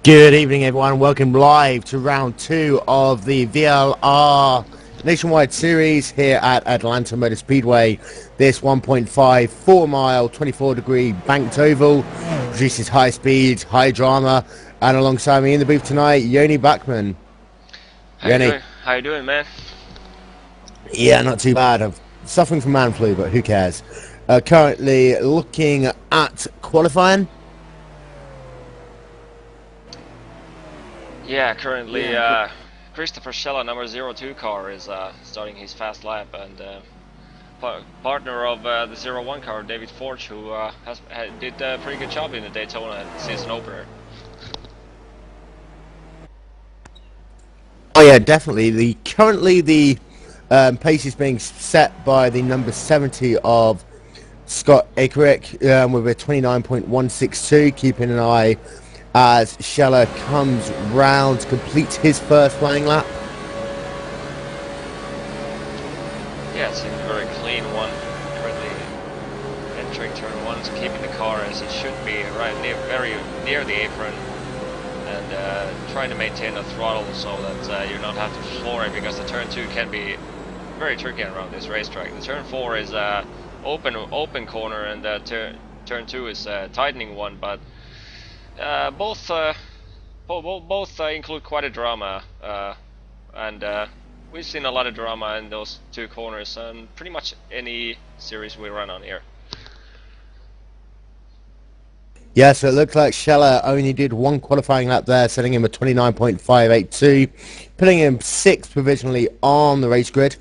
Good evening, everyone. Welcome live to round 2 of the VLR Nationwide Series here at Atlanta Motor Speedway. This 1.5 mile, 24-degree banked oval produces high speed, high drama, and alongside me in the booth tonight, Yoni Bachman. How you doing, man? Yeah, not too bad. I'm suffering from man flu, but who cares? Currently looking at qualifying. Yeah, currently Christopher Schella, number 02 car, is starting his fast lap, and partner of the 01 car, David Forge, who did a pretty good job in the Daytona season opener. Oh yeah, definitely. Currently the pace is being set by the number 70 of Scott Akerick with a 29.162, keeping an eye as Scheller comes round to complete his first running lap. Yeah, it seems a very clean one. Currently entering turn 1, keeping the car as it should be, very near the apron, and trying to maintain the throttle so that you don't have to floor it, because the turn 2 can be very tricky around this racetrack. The turn 4 is open corner, and turn 2 is a tightening one, but both include quite a drama, and we've seen a lot of drama in those two corners, and pretty much any series we run on here. Yeah, so it looks like Scheller only did one qualifying lap there, setting him a 29.582, putting him 6th provisionally on the race grid.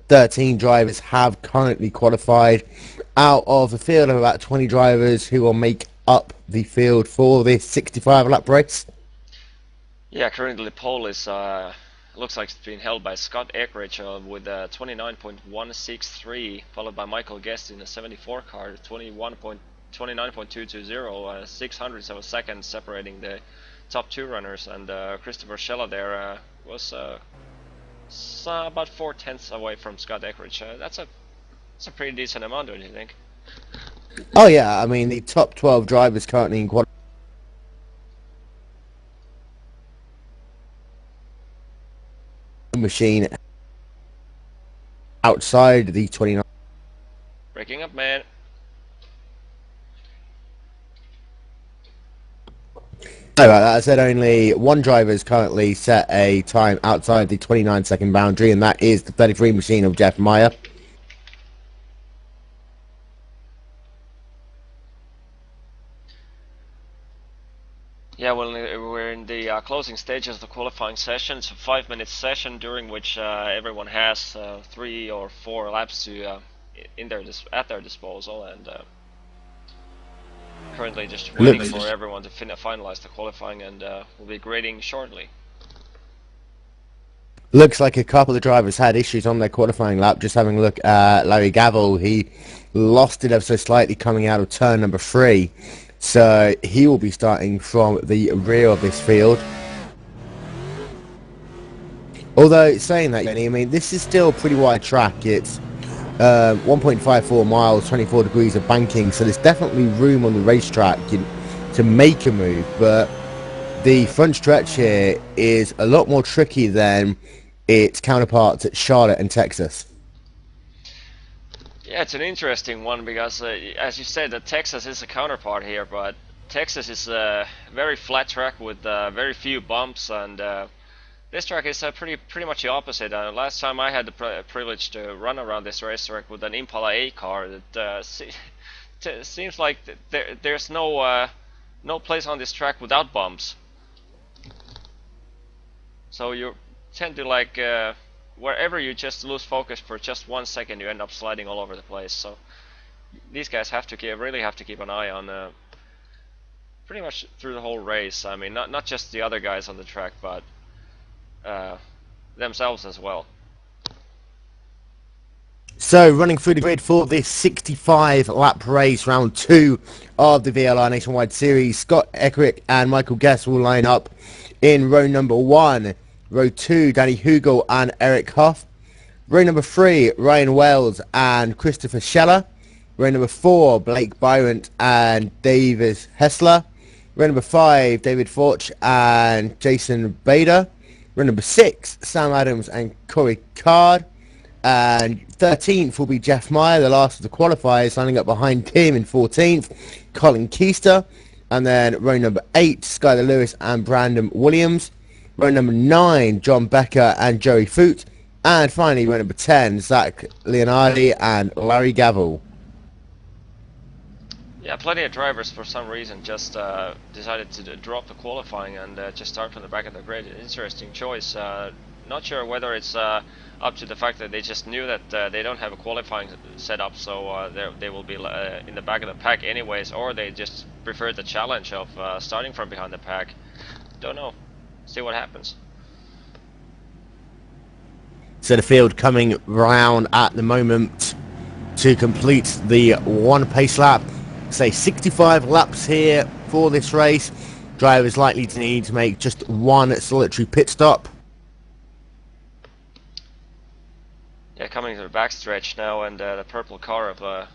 "13 drivers have currently qualified out of a field of about 20 drivers who will make up the field for this 65 lap race. Yeah, currently the pole is looks like it's being held by Scott Ekridge with 29.163, followed by Michael Guest in a 74 car, 29.220, 600ths of a second separating the top two runners, and Christopher Schella there was about 4/10ths away from Scott Ekridge. That's a pretty decent amount, don't you think? Oh yeah, I mean the top 12 drivers currently in qualifying machine outside the 29. Breaking up, man. Sorry about that. I said only one driver has currently set a time outside the 29-second boundary, and that is the 33 machine of Jeff Meyer. Yeah, well, we're in the closing stages of the qualifying session. It's a 5-minute session during which everyone has 3 or 4 laps to at their disposal, and currently just waiting for everyone to finalize the qualifying, and we'll be grading shortly. Looks like a couple of drivers had issues on their qualifying lap. Just having a look at Larry Gavel, he lost it ever so slightly coming out of turn number 3. So he will be starting from the rear of this field. Although, saying that, I mean, this is still a pretty wide track. It's 1.54 miles, 24 degrees of banking, so there's definitely room on the racetrack to make a move. But the front stretch here is a lot more tricky than its counterparts at Charlotte and Texas. Yeah, it's an interesting one because, as you said, that Texas is a counterpart here, but Texas is a very flat track with very few bumps, and this track is pretty much the opposite. Last time I had the privilege to run around this racetrack with an Impala A car, that seems like there's no place on this track without bumps. So you tend to like wherever you just lose focus for just 1 second, you end up sliding all over the place. So these guys really have to keep an eye on pretty much through the whole race. I mean, not just the other guys on the track, but themselves as well. So running through the grid for this 65 lap race, round 2 of the VLR Nationwide Series, Scott Ekerick and Michael Guest will line up in row number 1. Row 2, Danny Hugel and Eric Huff. Row number 3, Ryan Wells and Christopher Scheller. Row number 4, Blake Byron and Davis Hessler. Row number 5, David Forch and Jason Bader. Row number 6, Sam Adams and Corey Card. And 13th will be Jeff Meyer, the last of the qualifiers, lining up behind him in 14th, Colin Keister. And then row number 8, Skylar Lewis and Brandon Williams. Row number 9, John Becker and Joey Foot. And finally, row number 10, Zach Leonardi and Larry Gavel. Yeah, plenty of drivers for some reason just decided to drop the qualifying and just start from the back of the grid. Interesting choice. Not sure whether it's up to the fact that they just knew that they don't have a qualifying setup, so they will be in the back of the pack anyways, or they just prefer the challenge of starting from behind the pack. Don't know. See what happens. So the field coming round at the moment to complete the one pace lap. Say 65 laps here for this race. Drivers likely to need to make just one solitary pit stop. Yeah, coming to the backstretch now, and the purple car of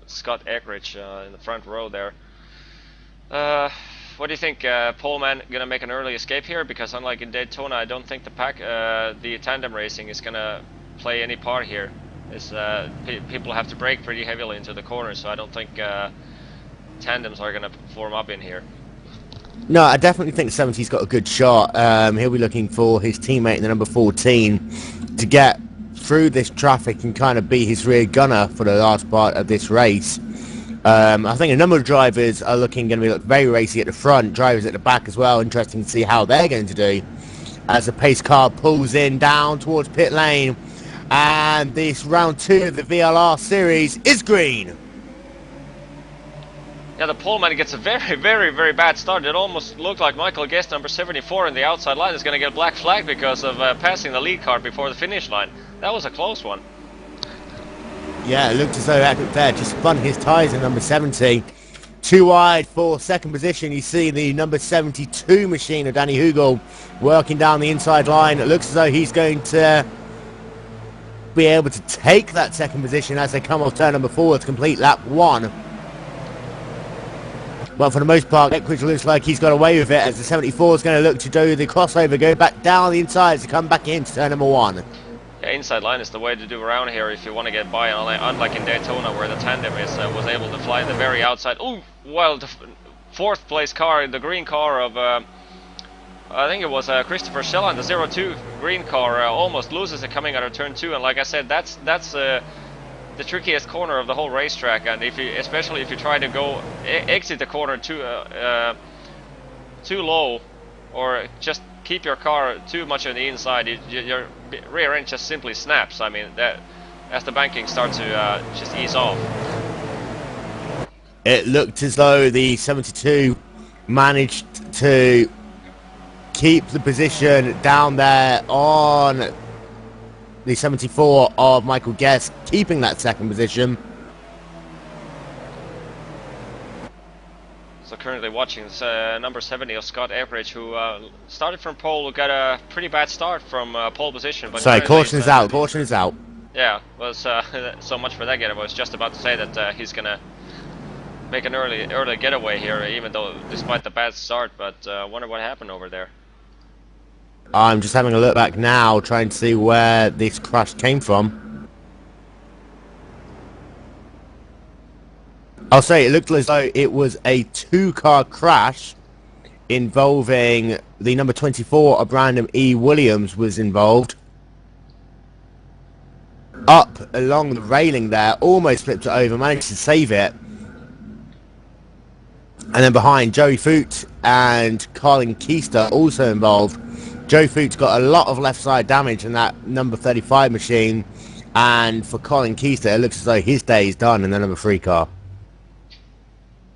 Scott Eckridge in the front row there. What do you think, Poleman gonna make an early escape here? Because unlike in Daytona, I don't think the tandem racing is gonna play any part here. People have to brake pretty heavily into the corner, so I don't think tandems are gonna form up in here. No, I definitely think 70's got a good shot. He'll be looking for his teammate in the number 14 to get through this traffic and kind of be his rear gunner for the last part of this race. I think a number of drivers are going to be very racy at the front, drivers at the back as well. Interesting to see how they're going to do as the pace car pulls in down towards pit lane. And this round 2 of the VLR series is green. Yeah, the poleman gets a very, very, very bad start. It almost looked like Michael Guest, number 74 in the outside line, is going to get a black flag because of passing the lead car before the finish line. That was a close one. Yeah, it looked as though Eckert there just spun his tyres in number 70. Too wide for second position. You see the number 72 machine of Danny Hugel working down the inside line. It looks as though he's going to be able to take that second position as they come off turn number 4 to complete lap 1. Well, for the most part, Eckridge looks like he's got away with it as the 74 is going to look to do the crossover, go back down the inside to come back into turn number 1. Yeah, inside line is the way to do around here if you want to get by, unlike in Daytona where the tandem was able to fly the very outside. Ooh, well, the fourth place car, the green car of, I think it was Christopher Shelland, the 02 green car, almost loses it coming out of turn 2, and like I said, that's the trickiest corner of the whole racetrack, and especially if you try to go exit the corner too low, or just keep your car too much on the inside, your rear end just simply snaps. I mean, that as the banking starts to just ease off. It looked as though the 72 managed to keep the position down there on the 74 of Michael Guest, keeping that second position. So currently watching number 70 of Scott Eckridge, who started from pole, got a pretty bad start from pole position. But sorry, caution is out, caution is out. Yeah, was so much for that get. I was just about to say that he's gonna make an early getaway here, even though despite the bad start. But wonder what happened over there. I'm just having a look back now, trying to see where this crash came from. I'll say it looked as though it was a 2-car crash involving the number 24 of Brandon E. Williams was involved. Up along the railing there, almost flipped it over, managed to save it. And then behind, Joey Foot and Colin Keister also involved. Joe Foot's got a lot of left side damage in that number 35 machine, and for Colin Keister it looks as though his day is done in the number 3 car.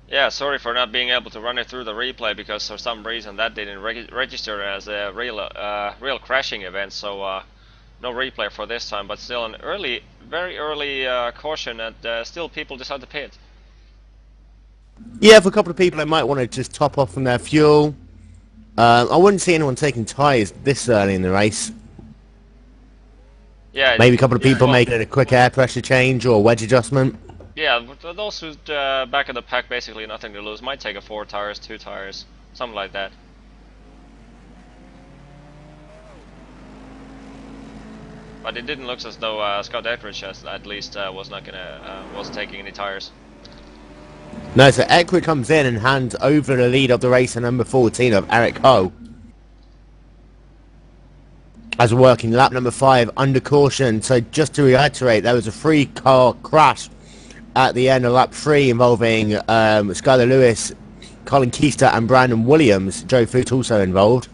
Yeah, sorry for not being able to run it through the replay, because for some reason that didn't register as a real crashing event, so no replay for this time, but still an very early caution, and still people decide to pit. Yeah, for a couple of people they might want to just top off from their fuel. I wouldn't see anyone taking tyres this early in the race. Yeah, maybe a couple of people making a quick air pressure change or wedge adjustment. Yeah, but those who back of the pack, basically nothing to lose. Might take a 4 tires, 2 tires, something like that. But it didn't look as though Scott Eckridge at least was taking any tires. No, so Eckridge comes in and hands over the lead of the race to number 14 of Eric Ho. As we're working lap number 5 under caution. So just to reiterate, there was a 3-car crash at the end of lap 3 involving Skylar Lewis, Colin Keister and Brandon Williams. Joe Foot also involved.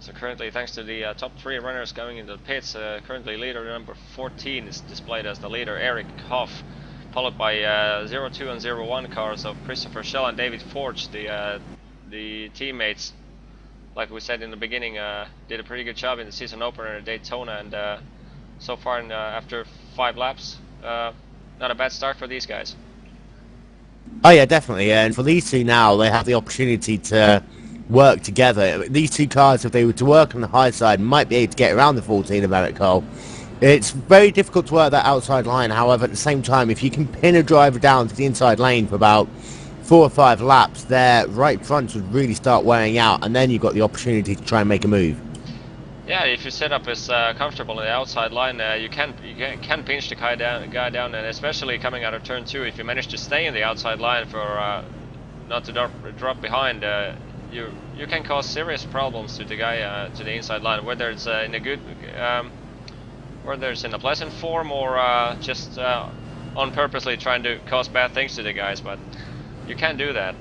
So currently, thanks to the top 3 runners going into the pits, currently leader number 14 is displayed as the leader, Eric Hoff, followed by 02 and 01 cars of Christopher Schell and David Forge. The teammates, like we said in the beginning, did a pretty good job in the season opener at Daytona, and so far after 5 laps, not a bad start for these guys. Oh yeah, definitely. And for these two now, they have the opportunity to work together. These 2 cars, if they were to work on the high side, might be able to get around the 14 of Eric Cole. It's very difficult to work that outside line. However, at the same time, if you can pin a driver down to the inside lane for about 4 or 5 laps, their right fronts would really start wearing out, and then you've got the opportunity to try and make a move. Yeah, if your setup is comfortable in the outside line, you can pinch the guy down, and especially coming out of turn 2, if you manage to stay in the outside line for not to drop behind, you can cause serious problems to the guy to the inside line, whether it's in a good, whether it's in a pleasant form or just on purposely trying to cause bad things to the guys. But you can't do that.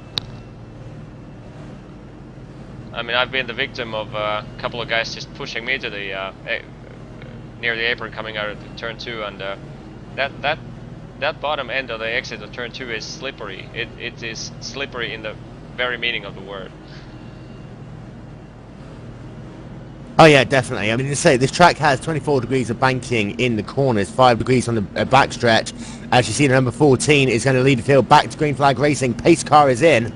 I mean, I've been the victim of a couple of guys just pushing me to the near the apron coming out of turn 2, and that bottom end of the exit of turn 2 is slippery. It is slippery in the very meaning of the word. Oh yeah, definitely. I mean, to say this track has 24 degrees of banking in the corners, 5 degrees on the backstretch. As you see, the number 14 is going to lead the field back to Green Flag Racing. Pace car is in.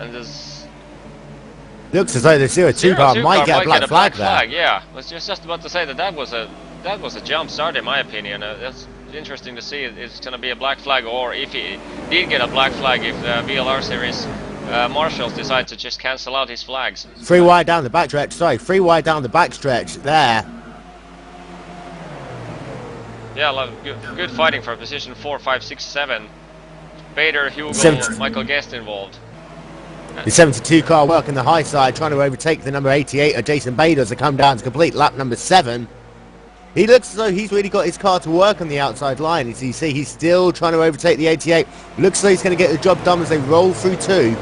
And there's... Looks as though the 02 car might get a black flag there. Yeah, I was just about to say that was a jump start in my opinion. That's interesting to see if it's going to be a black flag, or if he did get a black flag, if VLR series marshals decide to just cancel out his flags. 3 wide down the backstretch. Sorry, 3 wide down the backstretch there. Yeah, good fighting for position 4, 5, 6, 7. Bader, Hugo, Michael Guest involved. The 72 car working the high side, trying to overtake the number 88 of Jason Bader as they come down to complete lap number 7. He looks as though he's really got his car to work on the outside line. As you see, he's still trying to overtake the 88. Looks as though he's going to get the job done as they roll through 2.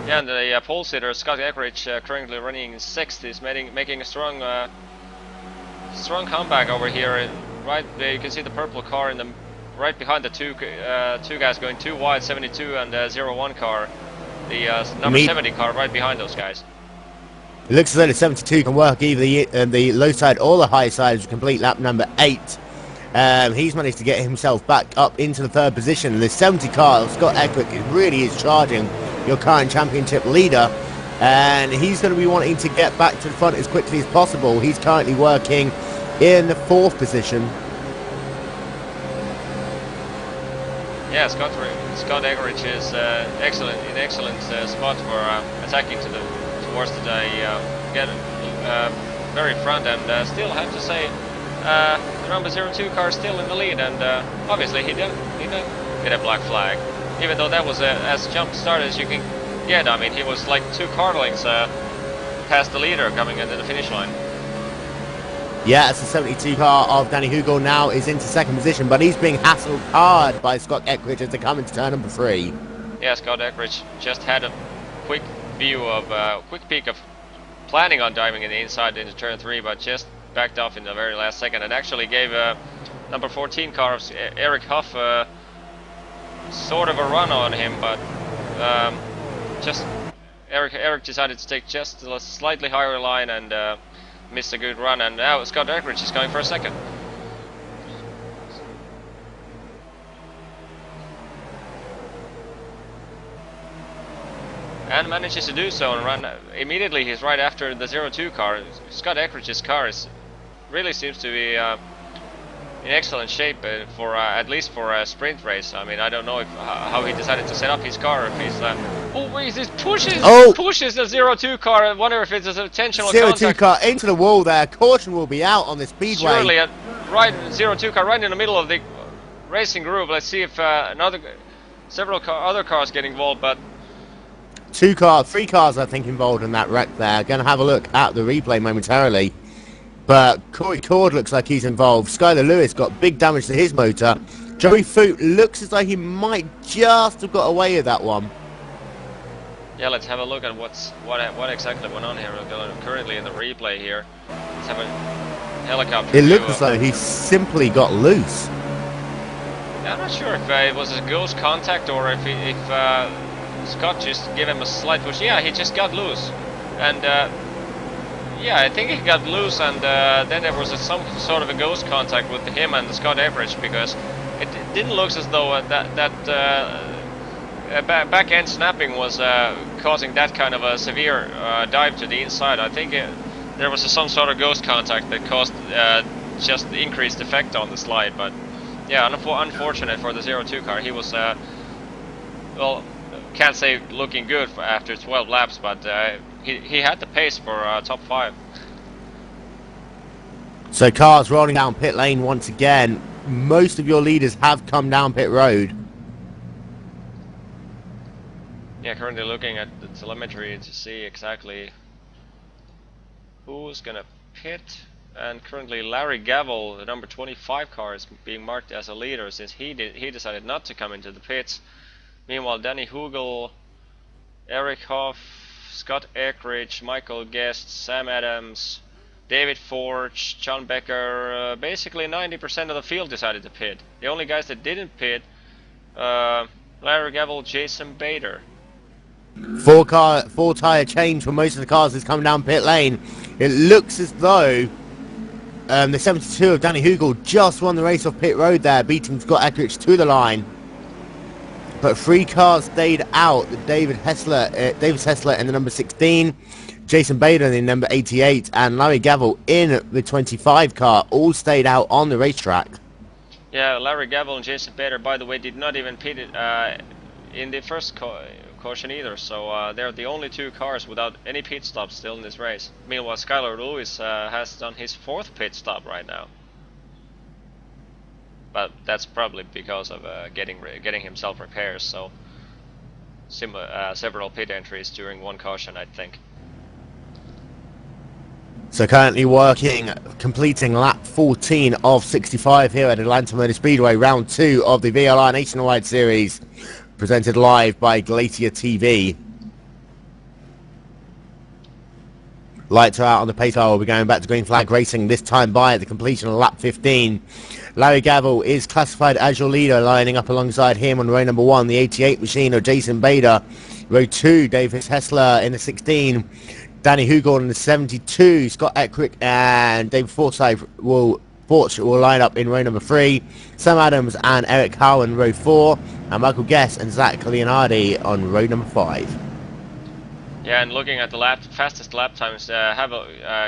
Yeah, and the pole sitter, Scott Eckridge, currently running 6th, is making a strong comeback over here. Right, you can see the purple car in the right behind the two guys going 2 wide, 72 and 01 car. The number 70 car right behind those guys. It looks as though the 72 can work either the low side or the high side to complete lap number 8. He's managed to get himself back up into the 3rd position. The 70 car, Scott Eckridge, really is charging your current championship leader, and he's going to be wanting to get back to the front as quickly as possible. He's currently working in the 4th position. Yeah, Scott Eckridge is excellent spot for attacking towards the get very front, and still have to say the number 02 car is still in the lead, and obviously he did get a black flag, even though that was as jump start as you can get. I mean, he was like 2 car lengths past the leader coming into the finish line. Yeah, it's the 72 car of Danny Hugel now is into 2nd position, but he's being hassled hard by Scott Eckridge as they come into turn number 3. Yeah, Scott Eckridge just had a quick peek of planning on diving in the inside into turn 3, but just backed off in the very last second, and actually gave number 14 car of Eric Huff sort of a run on him, but just Eric decided to take just a slightly higher line and missed a good run, and now Scott Eckridge is going for a 2nd. and manages to do so and run immediately. He's right after the 02 car. Scott Eckridge's car really seems to be in excellent shape for at least for a sprint race. I mean, I don't know if how he decided to set up his car. If he's he pushes the 02 car. I wonder if it's an intentional 02 contact. car into the wall there. Caution will be out on the speedway. Surely, right 02 car right in the middle of the racing group. Let's see if several other cars get involved, but 3 cars I think involved in that wreck there. Going to have a look at the replay momentarily. But Corey Cord looks like he's involved. Skylar Lewis got big damage to his motor. Joey Foot looks as though he might just have got away with that one. Yeah, let's have a look at what exactly went on here. We're currently in the replay here. Let's have a helicopter. It looks as though he simply got loose. I'm not sure if it was a ghost contact or if Scott just gave him a slight push. Yeah, he just got loose, and yeah, I think he got loose, and then there was some sort of a ghost contact with him and Scott Everidge, because it didn't look as though back end snapping was causing that kind of a severe dive to the inside. I think there was some sort of ghost contact that caused just the increased effect on the slide. But yeah, unfortunate for the 02 car. He was well, can't say looking good after 12 laps, but he had the pace for top 5. So cars rolling down pit lane once again. Most of your leaders have come down pit road. Yeah, currently looking at the telemetry to see exactly who's gonna pit, and currently Larry Gavel, the number 25 car, is being marked as a leader since he decided not to come into the pits. Meanwhile, Danny Hugel, Eric Hoff, Scott Eckridge, Michael Guest, Sam Adams, David Forge, John Becker, basically 90% of the field decided to pit. The only guys that didn't pit, Larry Gavel, Jason Bader. 4 tyre change for most of the cars is coming down pit lane. It looks as though the 72 of Danny Hugel just won the race off pit road there, beating Scott Eckridge to the line. But 3 cars stayed out. David Hessler in the number 16, Jason Bader in the number 88, and Larry Gavel in the 25 car all stayed out on the racetrack. Yeah, Larry Gavel and Jason Bader, by the way, did not even pit in the first caution either, so they're the only 2 cars without any pit stops still in this race. Meanwhile, Skylar Lewis has done his 4th pit stop right now. But that's probably because of getting himself repairs, so several pit entries during one caution, I think. So currently completing lap 14 of 65 here at Atlanta Motor Speedway, round 2 of the VLR Nationwide Series, presented live by Glacier TV. Lights are out on the pace car. We'll be going back to green flag racing, this time by at the completion of lap 15. Larry Gavel is classified as your leader, lining up alongside him on row number 1, the 88 machine of Jason Bader. Row 2, Davis Hessler in the 16. Danny Hugel in the 72. Scott Eckrick and David Forsyth will line up in row number 3. Sam Adams and Eric Howe in row 4. And Michael Guess and Zach Leonardi on row number 5. Yeah, and looking at the fastest lap times,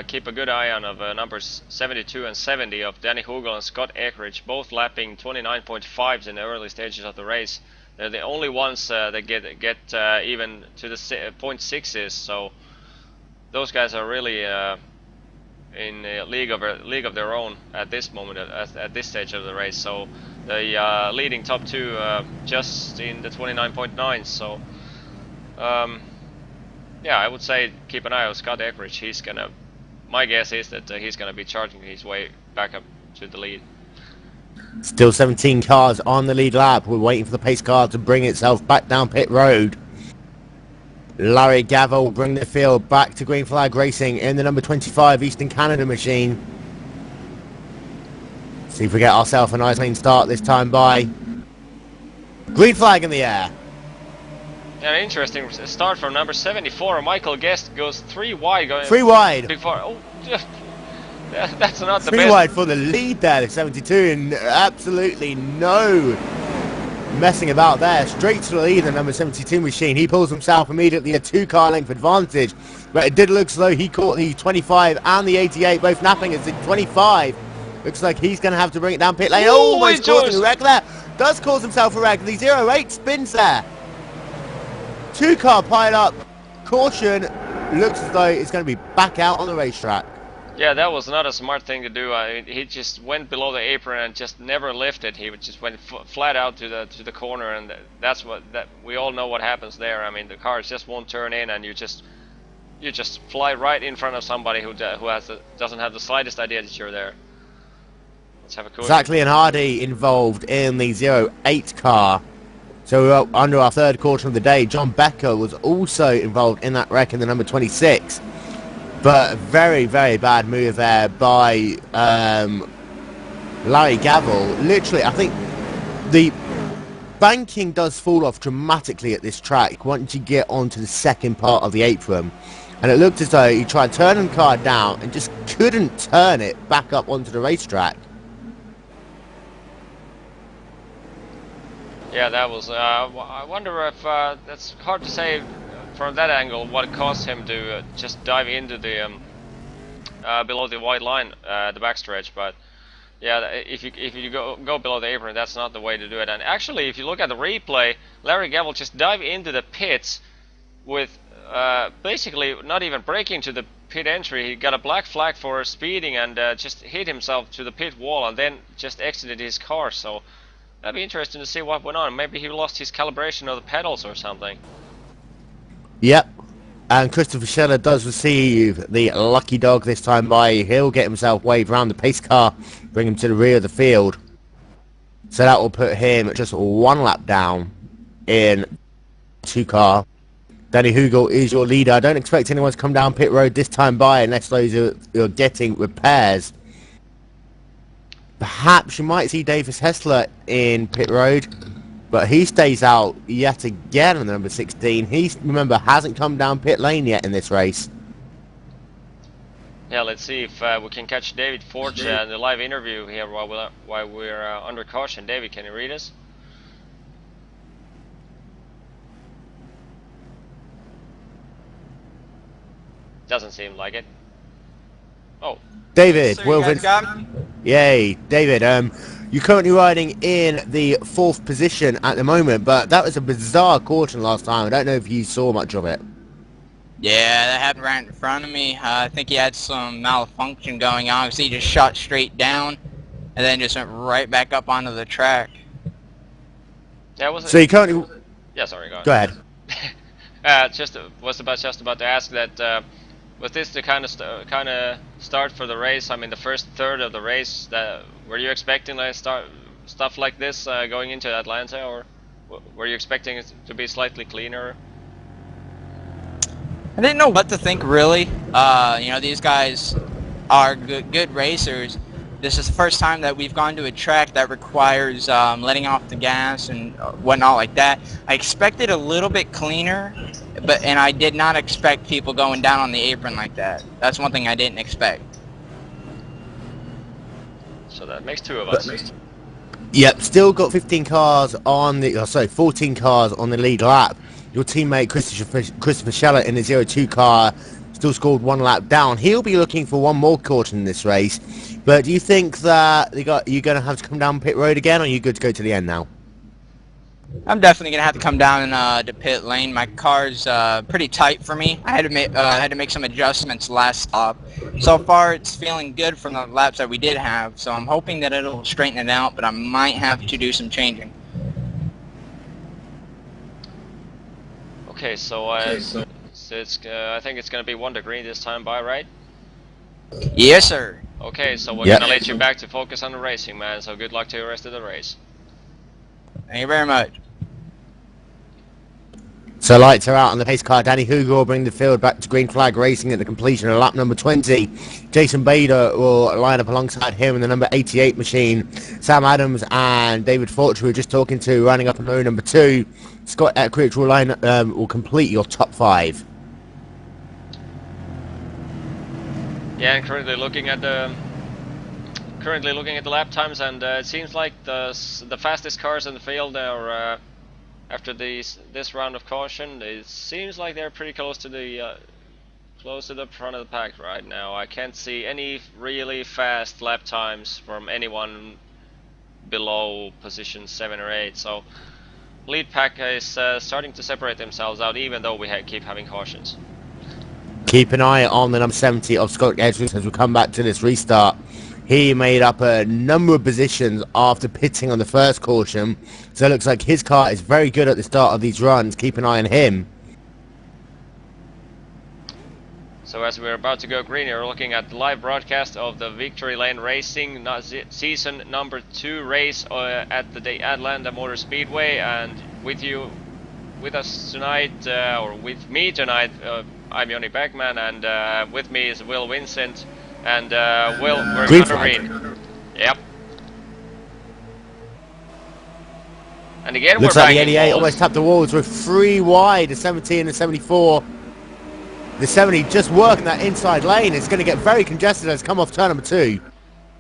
keep a good eye on numbers 72 and 70 of Danny Hugel and Scott Eckridge, both lapping 29.5s in the early stages of the race. They're the only ones that get even to the 0.6s, so those guys are really in a league of their own at this moment, at this stage of the race. So the leading top 2 just in the 29.9s. So. Yeah, I would say keep an eye on Scott Eckridge. My guess is that he's gonna be charging his way back up to the lead. Still 17 cars on the lead lap. We're waiting for the pace car to bring itself back down pit road. Larry Gavel will bring the field back to green flag racing in the number 25 Eastern Canada machine. See if we get ourselves a nice clean start this time by. Green flag in the air. Yeah, interesting start from number 74. Michael Guest goes 3 wide. 3 wide. Before, oh, that's not the 3 best. 3 wide for the lead there, the 72, and absolutely no messing about there. Straight to the lead, the number 72 machine. He pulls himself immediately a 2-car length advantage. But it did look as though he caught the 25 and the 88, both napping as the 25. Looks like he's going to have to bring it down pit lane. Almost causing a wreck there. Does cause himself a wreck. The 08 spins there. 2-car pile up. Caution. Looks as though it's going to be back out on the racetrack. Yeah, that was not a smart thing to do. He just went below the apron and just never lifted. He just went flat out to the corner, and that's what we all know what happens there. I mean, the cars just won't turn in, and you just fly right in front of somebody who doesn't have the slightest idea that you're there. Let's have a cool. Zackley and Hardy involved in the 08 car. So under our third caution of the day, John Becker was also involved in that wreck in the number 26. But a very, very bad move there by Larry Gavel. Literally, I think the banking does fall off dramatically at this track once you get onto the second part of the apron. And it looked as though he tried turning the car down and just couldn't turn it back up onto the racetrack. Yeah, that was... I wonder if... that's hard to say from that angle what caused him to just dive into the below the white line, the backstretch. But yeah, if you go below the apron, that's not the way to do it. And actually, if you look at the replay, Larry Gavel just dive into the pits with basically not even braking to the pit entry. He got a black flag for speeding and just hit himself to the pit wall and then just exited his car. So that'd be interesting to see what went on. Maybe he lost his calibration of the pedals or something. Yep, and Christopher Scheller does receive the lucky dog this time by. He'll get himself waved around the pace car, bring him to the rear of the field. So that will put him just 1 lap down in 2-car. Danny Hugel is your leader. I don't expect anyone to come down pit road this time by unless those are getting repairs. Perhaps you might see Davis Hessler in pit road. But he stays out yet again on the number 16. He, remember, hasn't come down pit lane yet in this race. Yeah, let's see if we can catch David Forge in the live interview here while we're under caution. David, can you read us? Doesn't seem like it. Oh. David, So yay, David. You're currently riding in the 4th position at the moment, but that was a bizarre caution last time. I don't know if you saw much of it. Yeah, that happened right in front of me. I think he had some malfunction going on because he just shot straight down and then just went right back up onto the track. Yeah, was it? So you currently... Yeah, sorry, go on. Go ahead. Was just about to ask that. Was this the kind of start for the race? I mean, the first third of the race. Were you expecting stuff like this going into Atlanta, or were you expecting it to be slightly cleaner? I didn't know what to think, really. You know, these guys are good racers. This is the first time that we've gone to a track that requires letting off the gas and whatnot like that. I expected a little bit cleaner, and I did not expect people going down on the apron like that. That's one thing I didn't expect. So that makes 2 of us. Yep, still got 15 cars on the... 14 cars on the lead lap. Your teammate Christopher Scheller in the 02 car still scored 1 lap down. He'll be looking for 1 more caution in this race. But do you think that you're going to have to come down pit road again, or are you good to go to the end now? I'm definitely gonna have to come down to pit lane. My car's pretty tight for me. I had to make some adjustments last stop. So far, it's feeling good from the laps that we did have. So I'm hoping that it'll straighten it out, but I might have to do some changing. Okay, so it's I think it's gonna be 1 degree this time by, right? Yes, sir. Okay, so we're gonna let you back to focus on the racing, man. So good luck to the rest of the race. Thank you very much. So lights are out on the pace car. Danny Hugel will bring the field back to green flag racing at the completion of lap number 20. Jason Bader will line up alongside him in the number 88 machine. Sam Adams and David Fortune, who we're just talking to, running up in row number 2. Scott Eckridge will complete your top 5. Yeah, and currently looking at the currently looking at the lap times, and it seems like the fastest cars in the field are after this round of caution. It seems like they're pretty close to the front of the pack right now. I can't see any really fast lap times from anyone below position 7 or 8. So lead pack is starting to separate themselves out, even though we keep having cautions. Keep an eye on the number 70 of Scott Edwards as we come back to this restart. He made up a number of positions after pitting on the first caution, so it looks like his car is very good at the start of these runs. Keep an eye on him. So as we're about to go green, you're looking at the live broadcast of the Victory Lane Racing season number 2 race at the Atlanta Motor Speedway, and with us tonight, or with me tonight, I'm Joni Beckman, and with me is Will Vincent, and Will, we're Green under green. Yep. And again, Looks we're like the banging 88 balls. almost tapped the walls. We're 3 wide, the 70 and the 74. The 70 just working that inside lane. It's going to get very congested as come off turn number 2.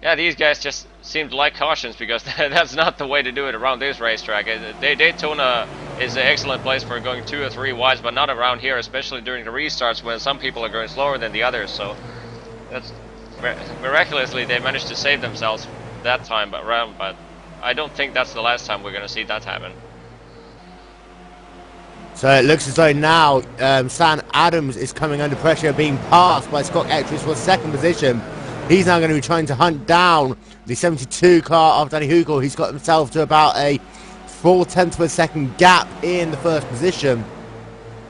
Yeah, these guys just seem to like cautions, because that's not the way to do it around this racetrack. Daytona is an excellent place for going 2 or 3 wides, but not around here, especially during the restarts when some people are going slower than the others. So that's miraculously they managed to save themselves that time, but I don't think that's the last time we're going to see that happen. So it looks as though now Sam Adams is coming under pressure, being passed by Scott Etridge for second position. He's now going to be trying to hunt down the 72 car of Danny Hugel. He's got himself to about a 4/10 of a second gap in the first position.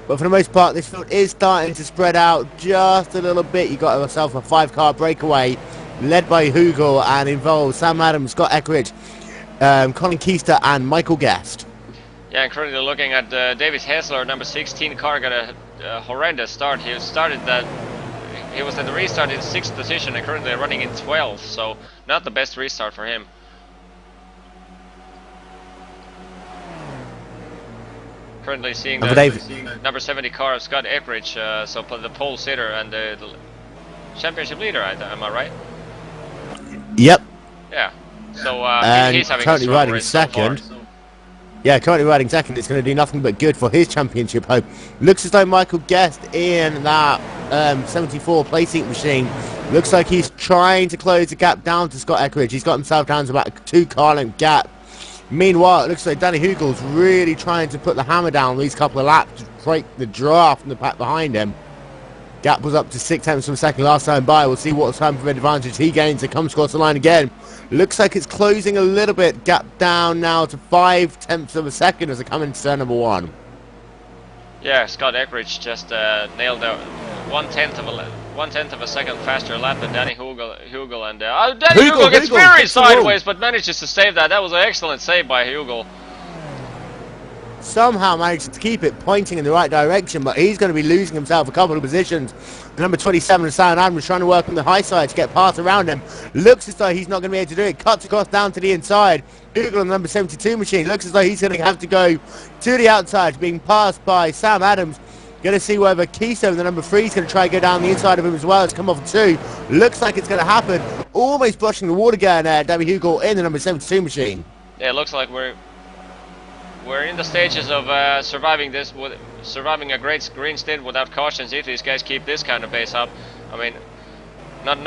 But for the most part, this field is starting to spread out just a little bit. You got yourself a 5-car breakaway led by Hugel and involves Sam Adams, Scott Etridge, Colin Keister and Michael Guest. Yeah, and currently looking at Davis Hessler, number 16 car, got a horrendous start. He was at the restart in 6th position and currently running in 12th, so not the best restart for him. Currently seeing the number 70 car of Scott Epridge, so the pole sitter and the championship leader, am I right? Yep. Yeah, so he's having currently a strong riding race so second. far. Yeah, currently riding second. It's going to do nothing but good for his championship hope. Looks as though Michael Guest in that 74 placing machine. Looks like he's trying to close the gap down to Scott Eckeridge. He's got himself down to about a 2-car length gap. Meanwhile, it looks like Danny Hugel's really trying to put the hammer down these couple of laps to break the draft from the pack behind him. Gap was up to 6/10 of a second last time by. We'll see what time of advantage he gains to come across the line again. Looks like it's closing a little bit. Gap down now to 5/10 of a second as they come into turn number 1. Yeah, Scott Eckeridge just nailed out 1/10 of a second faster lap than Danny Hugel, and Danny Hugel gets very sideways, but manages to save that. That was an excellent save by Hugel. Somehow managed to keep it pointing in the right direction, but he's going to be losing himself a couple of positions. Number 27, Sam Adams, trying to work on the high side to get past around him. Looks as though he's not going to be able to do it. Cuts across down to the inside. Hugel on the number 72 machine. Looks as though he's going to have to go to the outside, being passed by Sam Adams. Going to see whether Keystone, the number 3, is going to try and go down the inside of him as well. It's come off 2. Looks like it's going to happen. Almost brushing the water gun there, Danny Hugel in the number 72 machine. Yeah, it looks like we're in the stages of surviving a great green stint without cautions. If these guys keep this kind of pace up, I mean, not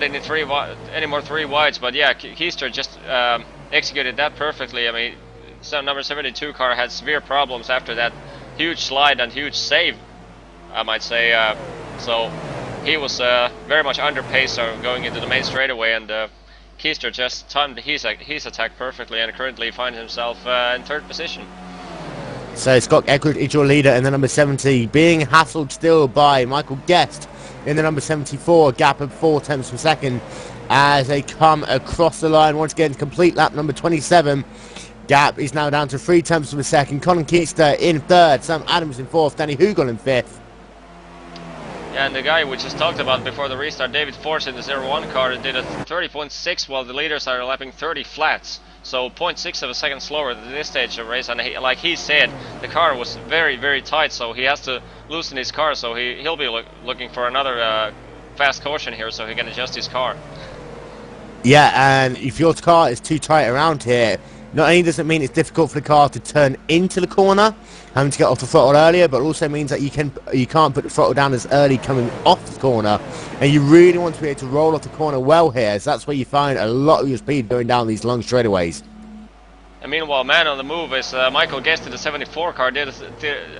any more 3 wides, but yeah, Keister just executed that perfectly. I mean, number 72 car had severe problems after that huge slide and huge save, I might say. So he was very much under pace going into the main straightaway, and Keister just timed his attack perfectly and currently finds himself in 3rd position. So Scott Eckert is your leader in the number 70, being hassled still by Michael Guest in the number 74, gap of 4/10 per second as they come across the line. Once again, complete lap number 27. Gap is now down to 3/10 of a second. Colin Keister in 3rd, Sam Adams in 4th, Danny Hugel in 5th. Yeah, and the guy we just talked about before the restart, David Force in the 01 car, did a 30.6 while the leaders are lapping 30 flats. So 0.6 of a second slower than this stage of race, and like he said, the car was very, very tight, so he has to loosen his car, so he'll be looking for another fast caution here so he can adjust his car. Yeah, and if your car is too tight around here, not only does it mean it's difficult for the car to turn into the corner, having to get off the throttle earlier, but also means that you can't put the throttle down as early coming off the corner, and you really want to be able to roll off the corner well here, so that's where you find a lot of your speed going down these long straightaways. And meanwhile, man on the move is Michael Guest in the 74 car, did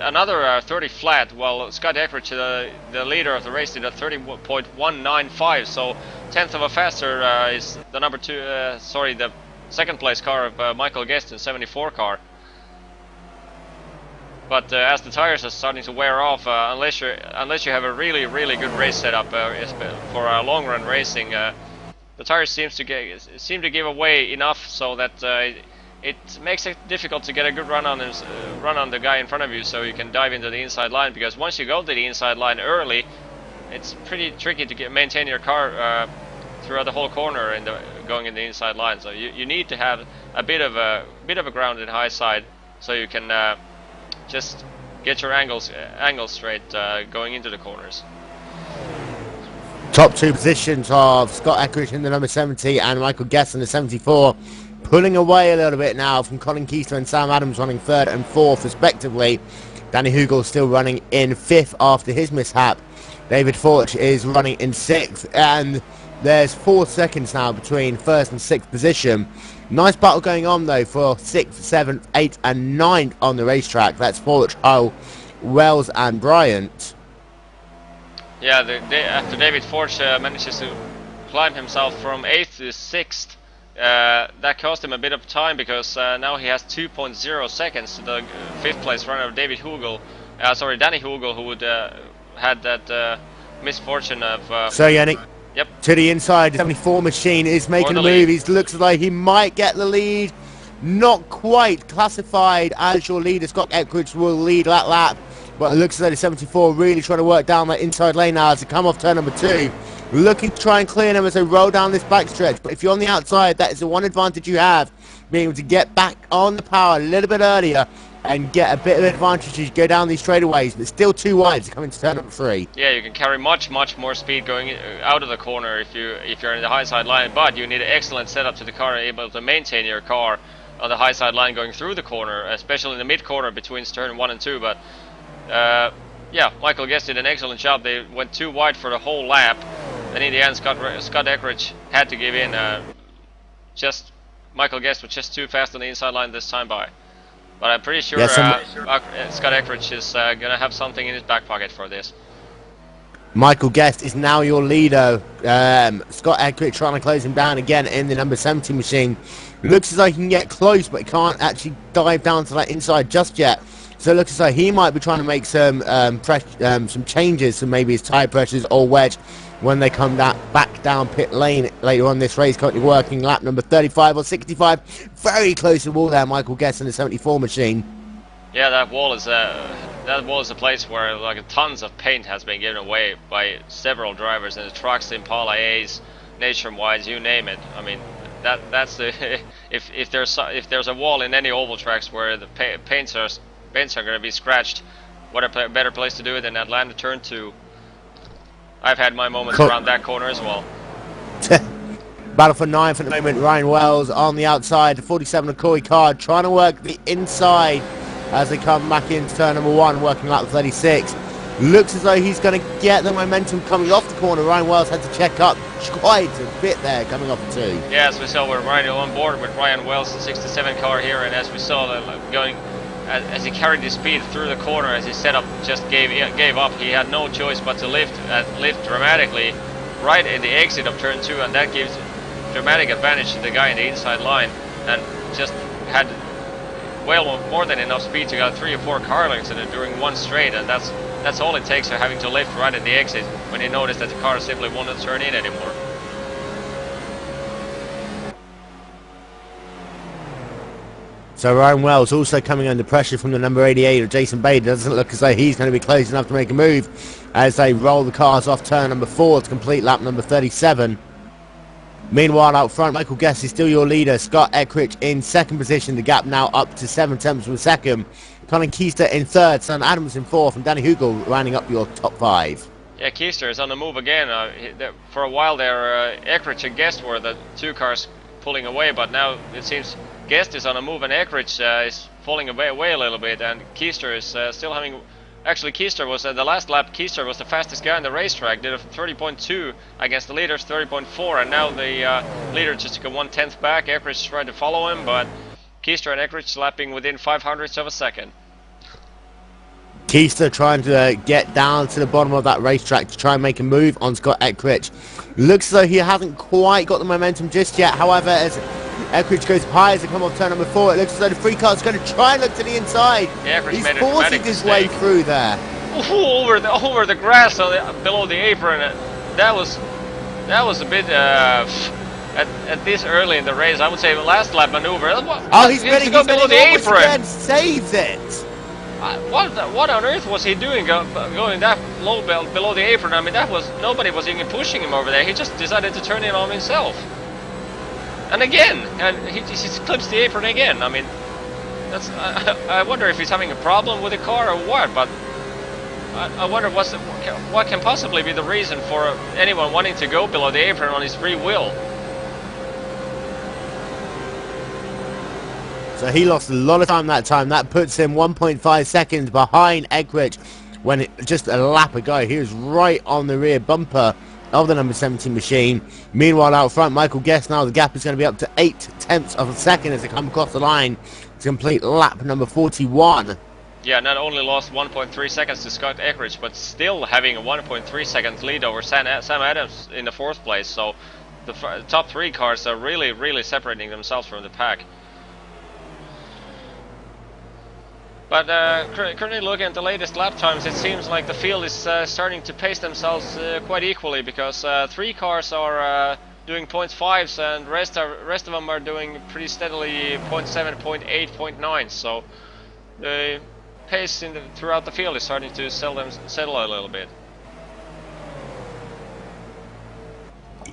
another 30 flat, while Scott Eckridge, the leader of the race, did a 30.195, so tenth of a faster is the the second place car of Michael Guest in 74 car. But as the tires are starting to wear off, unless you have a really good race setup for long run racing, the tires seem to give away enough so that it makes it difficult to get a good run on the guy in front of you, so you can dive into the inside line. Because once you go to the inside line early, it's pretty tricky to maintain your car throughout the whole corner and going in the inside line. So you need to have a bit of a grounded high side, so you can just get your angles straight going into the corners. Top two positions of Scott Eckridge in the number 70 and Michael Guest in the 74. Pulling away a little bit now from Colin Keister and Sam Adams, running third and fourth respectively. Danny Hugel still running in fifth after his mishap. David Forch is running in sixth, and there's 4 seconds now between first and sixth position. Nice battle going on though for sixth, seventh, eighth and ninth on the racetrack. That's Forch, Hull, Wells and Bryant. Yeah, after David Forch manages to climb himself from 8th to 6th, that cost him a bit of time, because now he has 2.0 seconds to the 5th place runner Danny Hugel, who would had that misfortune of... So Yannick, yep. To the inside, the 74 machine is making a move. He looks like he might get the lead. Not quite classified as your leader. Scott Eckridge will lead that lap, but it looks like the 74 really trying to work down that inside lane now as they come off turn number 2. Looking to try and clear them as they roll down this backstretch. But if you're on the outside, that is the one advantage you have, being able to get back on the power a little bit earlier and get a bit of advantage as you go down these straightaways. But still too wide to come into turn number 3. Yeah, you can carry much more speed going out of the corner if you're in the high side line, but you need an excellent setup to the car, able to maintain your car on the high side line going through the corner, especially in the mid corner between turn 1 and 2. But yeah, Michael Guest did an excellent job. They went too wide for the whole lap, and in the end Scott Eckridge had to give in. Michael Guest was just too fast on the inside line this time by. But I'm pretty sure Scott Eckridge is going to have something in his back pocket for this. Michael Guest is now your leader. Scott Eckridge trying to close him down again in the number 70 machine. Looks as though he can get close, but he can't actually dive down to that inside just yet. So it looks as though he might be trying to make some changes to maybe his tyre pressures or wedge when they come back down pit lane later on this race. Currently working lap number 35 or 65. Very close to the wall there, Michael Guest in the 74 machine. Yeah, that wall is a place where like tons of paint has been given away by several drivers in the trucks, Impala A's, Nationwides, you name it. I mean, that's the if there's a wall in any oval tracks where the paints are going to be scratched, what a better place to do it than Atlanta turn 2. I've had my moments around that corner as well. Battle for 9th at the moment. Ryan Wells on the outside, the 47 of Corey Card trying to work the inside as they come back into turn number 1, working lap 36. Looks as though he's going to get the momentum coming off the corner. Ryan Wells had to check up quite a bit there coming off the 2. Yeah, as we saw, we're right on board with Ryan Wells, the 67 car here, and as we saw going as he carried his speed through the corner, as his setup just gave up, he had no choice but to lift dramatically right in the exit of turn 2, and that gives dramatic advantage to the guy in the inside line, and just had well more than enough speed to get 3 or 4 car lengths in it during one straight, and that's all it takes for having to lift right at the exit when you notice that the car simply won't turn in anymore. So Ryan Wells also coming under pressure from the number 88 of Jason Bader. Doesn't look as though he's going to be close enough to make a move as they roll the cars off turn number 4 to complete lap number 37. Meanwhile, out front, Michael Guest is still your leader. Scott Eckridge in second position. The gap now up to 7 tenths from second. Colin Keister in third. Sam Adams in fourth. And Danny Hugel rounding up your top 5. Yeah, Keister is on the move again. For a while there, Ekridge and Guest were the two cars pulling away, but now it seems Guest is on the move and Ekridge is falling away a little bit, and Keister is still having... Actually, Keister was, the last lap, Keister was the fastest guy on the racetrack, did a 30.2 against the leader's 30.4, and now the leader just took a 1/10 back. Ekridge tried to follow him, but Keister and Ekridge lapping within 0.05 of a second. Keister trying to get down to the bottom of that racetrack to try and make a move on Scott Ekridge. Looks as though he hasn't quite got the momentum just yet. However, as Ekridge goes high as they come off turn number 4, it looks as though the free car's going to try and look to the inside. Yeah, he's forcing his way through there. Ooh, over the grass below the apron. That was a bit at this early in the race. I would say the last lap maneuver. Oh, he's spinning, go below the apron. Again, saves it. What on earth was he doing going that low below the apron? I mean, nobody was even pushing him over there. He just decided to turn it on himself. And again, he just clips the apron again. I mean, I wonder if he's having a problem with the car or what. But I wonder what can possibly be the reason for anyone wanting to go below the apron on his free will. So he lost a lot of time that time. That puts him 1.5 seconds behind Ekridge when just a lap ago he was right on the rear bumper of the number 17 machine. Meanwhile, out front, Michael Guest, now the gap is going to be up to 0.8 of a second as they come across the line to complete lap number 41. Yeah, not only lost 1.3 seconds to Scott Ekridge, but still having a 1.3 seconds lead over Sam Adams in the 4th place. So the top 3 cars are really separating themselves from the pack. But currently looking at the latest lap times, it seems like the field is starting to pace themselves quite equally, because 3 cars are doing 0.5s and rest of them are doing pretty steadily 0.7, 0.8, 0.9. So the pace throughout the field is starting to settle a little bit.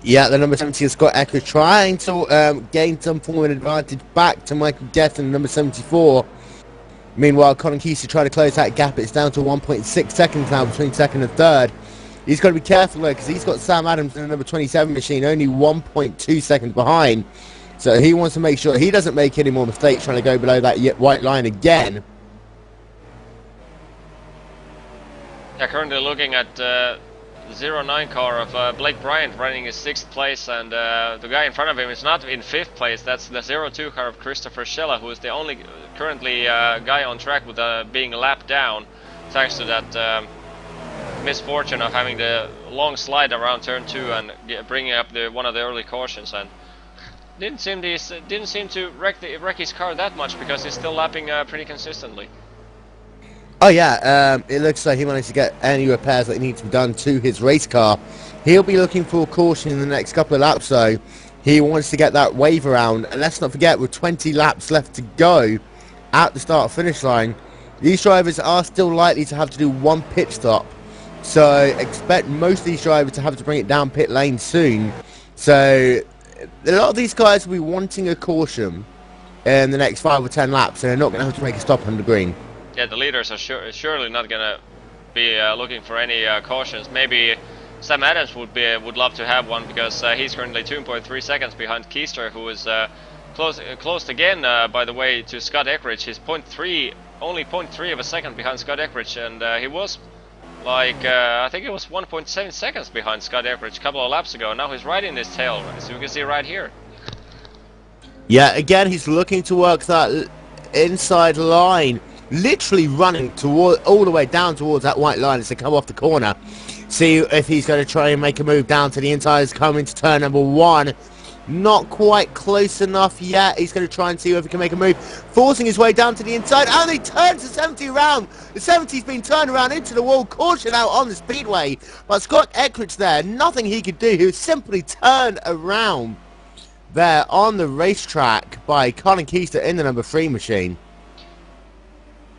Yeah, the number 17 Scott Ekridge trying to gain some form of advantage back to Michael Guest and number 74. Meanwhile, Colin Keister trying to close that gap. It's down to 1.6 seconds now between 2nd and 3rd. He's got to be careful though, because he's got Sam Adams in the number 27 machine only 1.2 seconds behind. So he wants to make sure he doesn't make any more mistakes trying to go below that white line again. Yeah, currently looking at the 09 car of Blake Bryant running his 6th place, and the guy in front of him is not in 5th place. That's the 02 car of Christopher Schella, who is the only currently guy on track with being lapped down, thanks to that misfortune of having the long slide around turn 2 and bringing up one of the early cautions, and didn't seem to wreck his car that much, because he's still lapping pretty consistently. Oh yeah, it looks like he managed to get any repairs that need to be done to his race car. He'll be looking for a caution in the next couple of laps though. He wants to get that wave around, and let's not forget, with 20 laps left to go at the start-finish line, these drivers are still likely to have to do one pit stop. So expect most of these drivers to have to bring it down pit lane soon. So a lot of these guys will be wanting a caution in the next 5 or 10 laps, and they're not going to have to make a stop on the green. Yeah, the leaders are surely not gonna be looking for any cautions. Maybe Sam Adams would love to have one, because he's currently 2.3 seconds behind Keister, who is close again, by the way, to Scott Ekridge. He's only 0.3 of a second behind Scott Ekridge, and he was like I think it was 1.7 seconds behind Scott Ekridge a couple of laps ago. Now he's right in his tail, as you can see right here. Yeah, again, he's looking to work that inside line. Literally running all the way down towards that white line as they come off the corner. See if he's going to try and make a move down to the inside. He's coming to turn number 1. Not quite close enough yet. He's going to try and see if he can make a move. Forcing his way down to the inside. And he turns the 70 around. The 70's been turned around into the wall. Caution out on the speedway. But Scott Ekridge there, nothing he could do. He was simply turned around there on the racetrack by Colin Keister in the number 3 machine.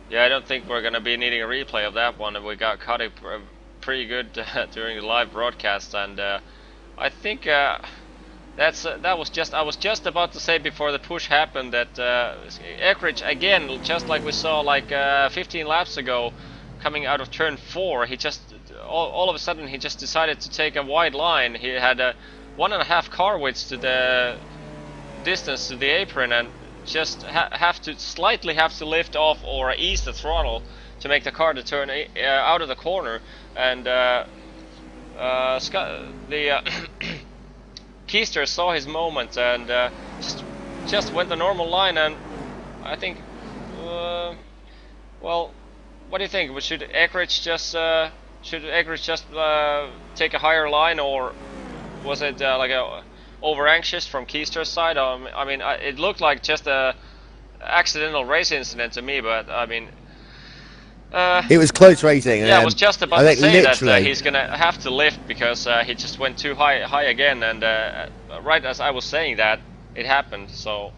Yeah, I don't think we're going to be needing a replay of that one. We got caught it pretty good during the live broadcast, and I think I was just about to say before the push happened that Ekridge, again, just like we saw like 15 laps ago, coming out of turn 4, he just all of a sudden he just decided to take a wide line. He had a 1.5 car widths to the distance to the apron, and just slightly have to lift off or ease the throttle to make the car to turn out of the corner. And Keister saw his moment and just went the normal line. And I think, well, what do you think? Should Ekridge just take a higher line, or was it like a over anxious from Keister's side? I mean, it looked like just a accidental race incident to me, but I mean, it was close racing. Yeah, I was just about to say literally that he's gonna have to lift because he just went too high again, and right as I was saying that, it happened. So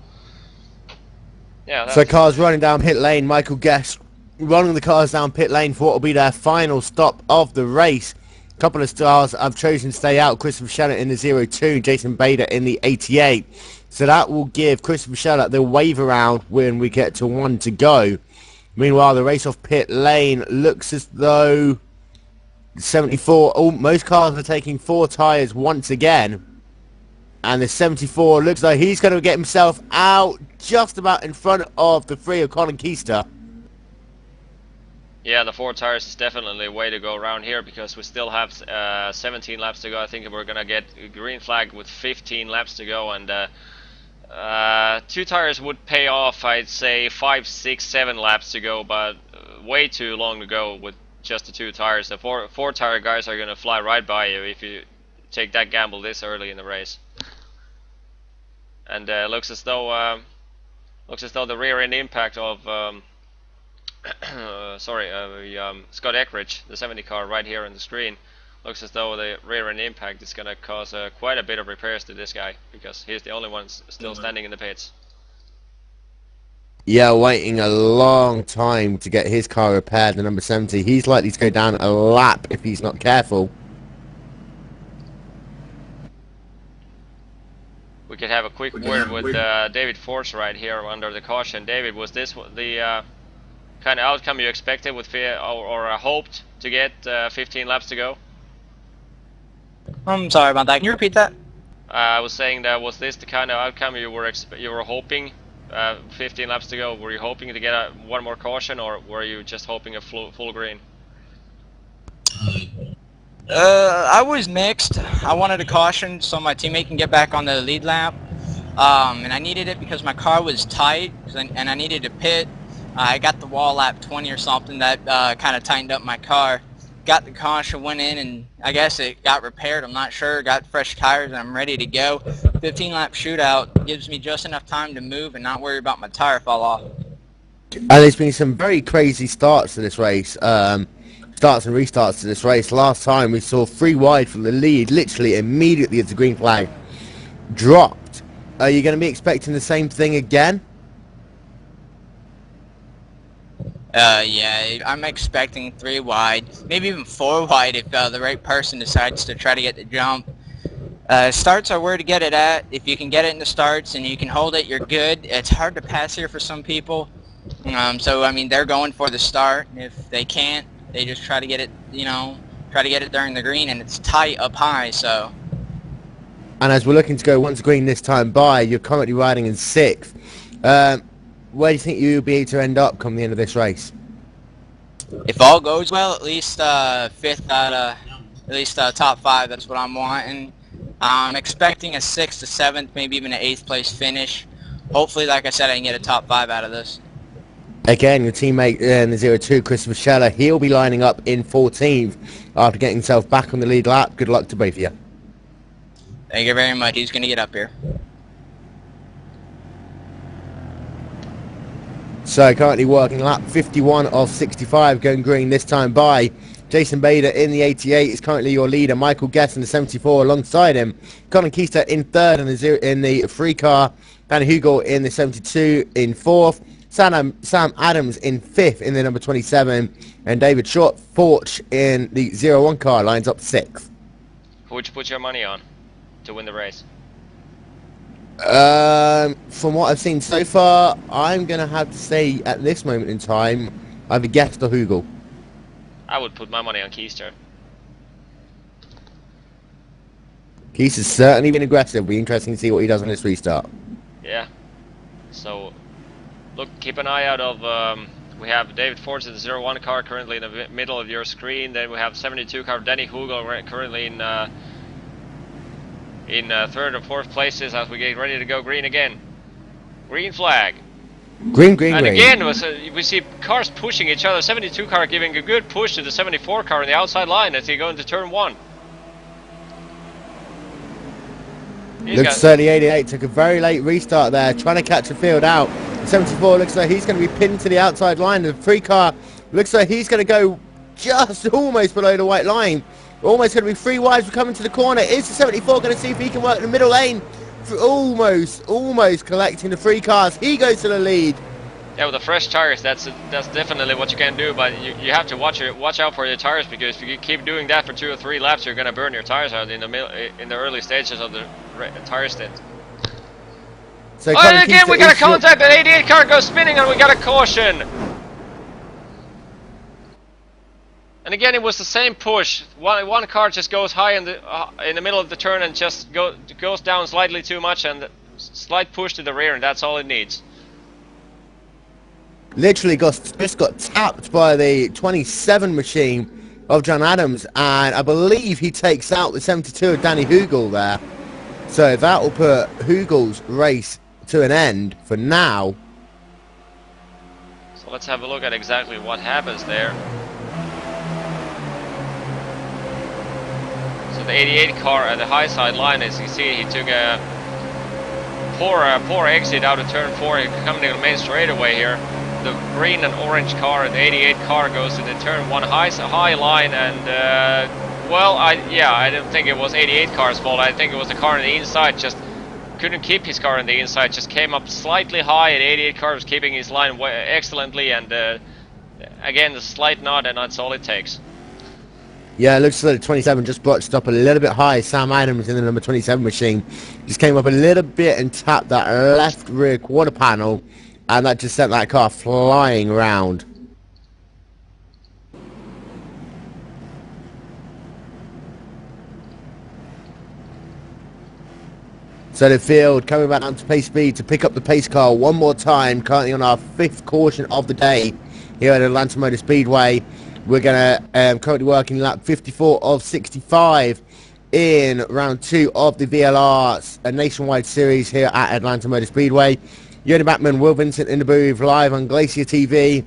yeah. So cars running down pit lane. Michael Guest running the cars down pit lane for what will be their final stop of the race. A couple of stars have chosen to stay out. Christopher Scheller in the 02, Jason Bader in the 88. So that will give Christopher Scheller the wave around when we get to 1 to go. Meanwhile, the race off pit lane looks as though 74, most cars are taking 4 tyres once again. And the 74 looks like he's going to get himself out just about in front of the 3 of Colin Keister. Yeah, the 4 tires is definitely a way to go around here, because we still have 17 laps to go. I think we're gonna get a green flag with 15 laps to go, and 2 tires would pay off. I'd say 5, 6, 7 laps to go, but way too long to go with just the 2 tires. The 4 tire guys are gonna fly right by you if you take that gamble this early in the race. And looks as though the rear end impact of Scott Ekridge, the 70 car right here on the screen, looks as though the rear end impact is going to cause quite a bit of repairs to this guy, because he's the only one still standing in the pits. Yeah, waiting a long time to get his car repaired, the number 70. He's likely to go down a lap if he's not careful. We could have a quick word with David Force right here under the caution. David, was this the kind of outcome you expected with or hoped to get 15 laps to go? I'm sorry about that. Can you repeat that? I was saying that, was this the kind of outcome you were hoping? 15 laps to go. Were you hoping to get one more caution, or were you just hoping a full green? I was mixed. I wanted a caution so my teammate can get back on the lead lap, and I needed it because my car was tight, and I needed to pit. I got the wall lap 20 or something that kind of tightened up my car. Got the caution, went in, and I guess it got repaired. I'm not sure. Got fresh tires, and I'm ready to go. 15 lap shootout gives me just enough time to move and not worry about my tire fall off. And there's been some very crazy starts to this race. Starts and restarts to this race. Last time we saw 3 wide from the lead, literally immediately as the green flag dropped. Are you going to be expecting the same thing again? Yeah, I'm expecting 3 wide, maybe even 4 wide if the right person decides to try to get the jump. Starts are where to get it at. If you can get it in the starts and you can hold it, you're good. It's hard to pass here for some people. So, I mean, they're going for the start. If they can't, they just try to get it, try to get it during the green, and it's tight up high, so. And as we're looking to go once green this time by, you're currently riding in 6th. Where do you think you'll be able to end up come the end of this race? If all goes well, at least 5th out of, at least top 5, that's what I'm wanting. I'm expecting a 6th to 7th, maybe even an 8th place finish. Hopefully, like I said, I can get a top 5 out of this. Again, your teammate in the 02, Christopher Scheller, he'll be lining up in 14th after getting himself back on the lead lap. Good luck to both of you. Thank you very much. He's going to get up here. So currently working lap 51 of 65, going green this time by. Jason Bader in the 88 is currently your leader. Michael Guest in the 74 alongside him. Colin Keister in 3rd in the 3 car. Danny Hugel in the 72 in 4th. Sam Adams in 5th in the number 27. And David Short Forch in the 01 car lines up 6th. Who would you put your money on to win the race? From what I've seen so far, I'm going to have to say at this moment in time, either Guest or Hugel. I would put my money on Keister. Keys has certainly been aggressive. It'll be interesting to see what he does on this restart. Yeah. So, look, keep an eye out of. We have David Ford's in the 01 car currently in the middle of your screen. Then we have 72 car Danny Hugel currently in third or fourth places as we get ready to go green again. Green flag. Green. And again, we see cars pushing each other. 72 car giving a good push to the 74 car on the outside line as they go into turn 1. Looks like the 88 took a very late restart there, trying to catch the field out. 74 looks like he's going to be pinned to the outside line. The 3 car looks like he's going to go just almost below the white line. Almost going to be 3 wides. We're coming to the corner. Is the 74 going to see if he can work in the middle lane? Almost collecting the 3 cars. He goes to the lead. Yeah, with the fresh tires, that's definitely what you can do. But you have to watch out for your tires, because if you keep doing that for 2 or 3 laps, you're going to burn your tires out in the early stages of the tire stint. So and again, we got a contact. The 88 car goes spinning, and we got a caution. And again, it was the same push. One car just goes high in the middle of the turn and just goes down slightly too much, and slight push to the rear, and that's all it needs. Literally just got tapped by the 27 machine of John Adams, and I believe he takes out the 72 of Danny Hugel there. So that will put Hugel's race to an end for now. So let's have a look at exactly what happens there. So the 88 car at the high side line, as you see, he took a poor exit out of turn 4, coming to the main straightaway here. The green and orange car and the 88 car goes to the turn 1 high line, and well, I don't think it was 88 car's fault. I think it was the car on the inside just couldn't keep his car on the inside, just came up slightly high, and 88 car was keeping his line excellently, and again, the slight nod, and that's all it takes. Yeah, it looks like the 27 just botched up a little bit high. Sam Adams in the number 27 machine just came up a little bit and tapped that left rear quarter panel, and that just sent that car flying around. So the field coming back down to pace speed to pick up the pace car one more time, currently on our 5th caution of the day here at Atlanta Motor Speedway. We're going to currently working lap 54 of 65 in round 2 of the VLR Nationwide Series here at Atlanta Motor Speedway. Yoni Backman, Will Vincent in the booth, live on Glacier TV.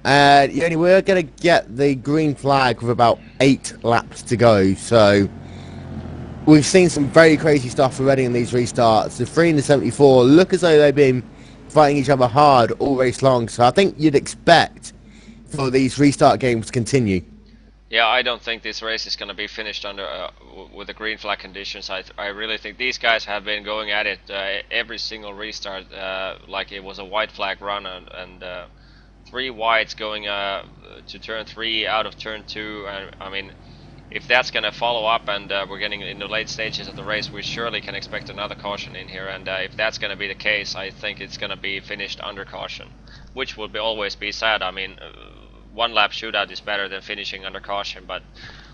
Yoni, we're going to get the green flag with about 8 laps to go. So we've seen some very crazy stuff already in these restarts. The 3 and the 74 look as though they've been fighting each other hard all race long. So I think you'd expect for these restart games to continue. Yeah, I don't think this race is going to be finished under with the green flag conditions. I really think these guys have been going at it every single restart like it was a white flag run, and 3 whites going to turn 3 out of turn 2. I mean, if that's going to follow up and we're getting in the late stages of the race, we surely can expect another caution in here. And if that's going to be the case, I think it's going to be finished under caution, which would always be sad. I mean, 1 lap shootout is better than finishing under caution, but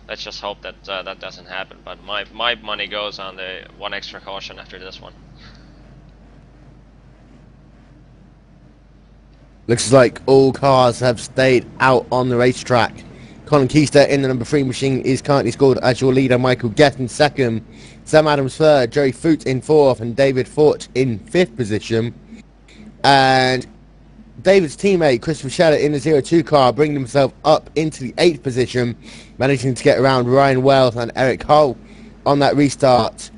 let's just hope that that doesn't happen. But my money goes on the 1 extra caution after this one. Looks like all cars have stayed out on the racetrack. Colin Keister in the number 3 machine is currently scored as your leader. Michael Guest in 2nd, Sam Adams 3rd, Jerry Foot in 4th, and David Fort in 5th position. And David's teammate Christopher Scheller in the 02 car, bringing himself up into the 8th position, managing to get around Ryan Wells and Eric Hull on that restart.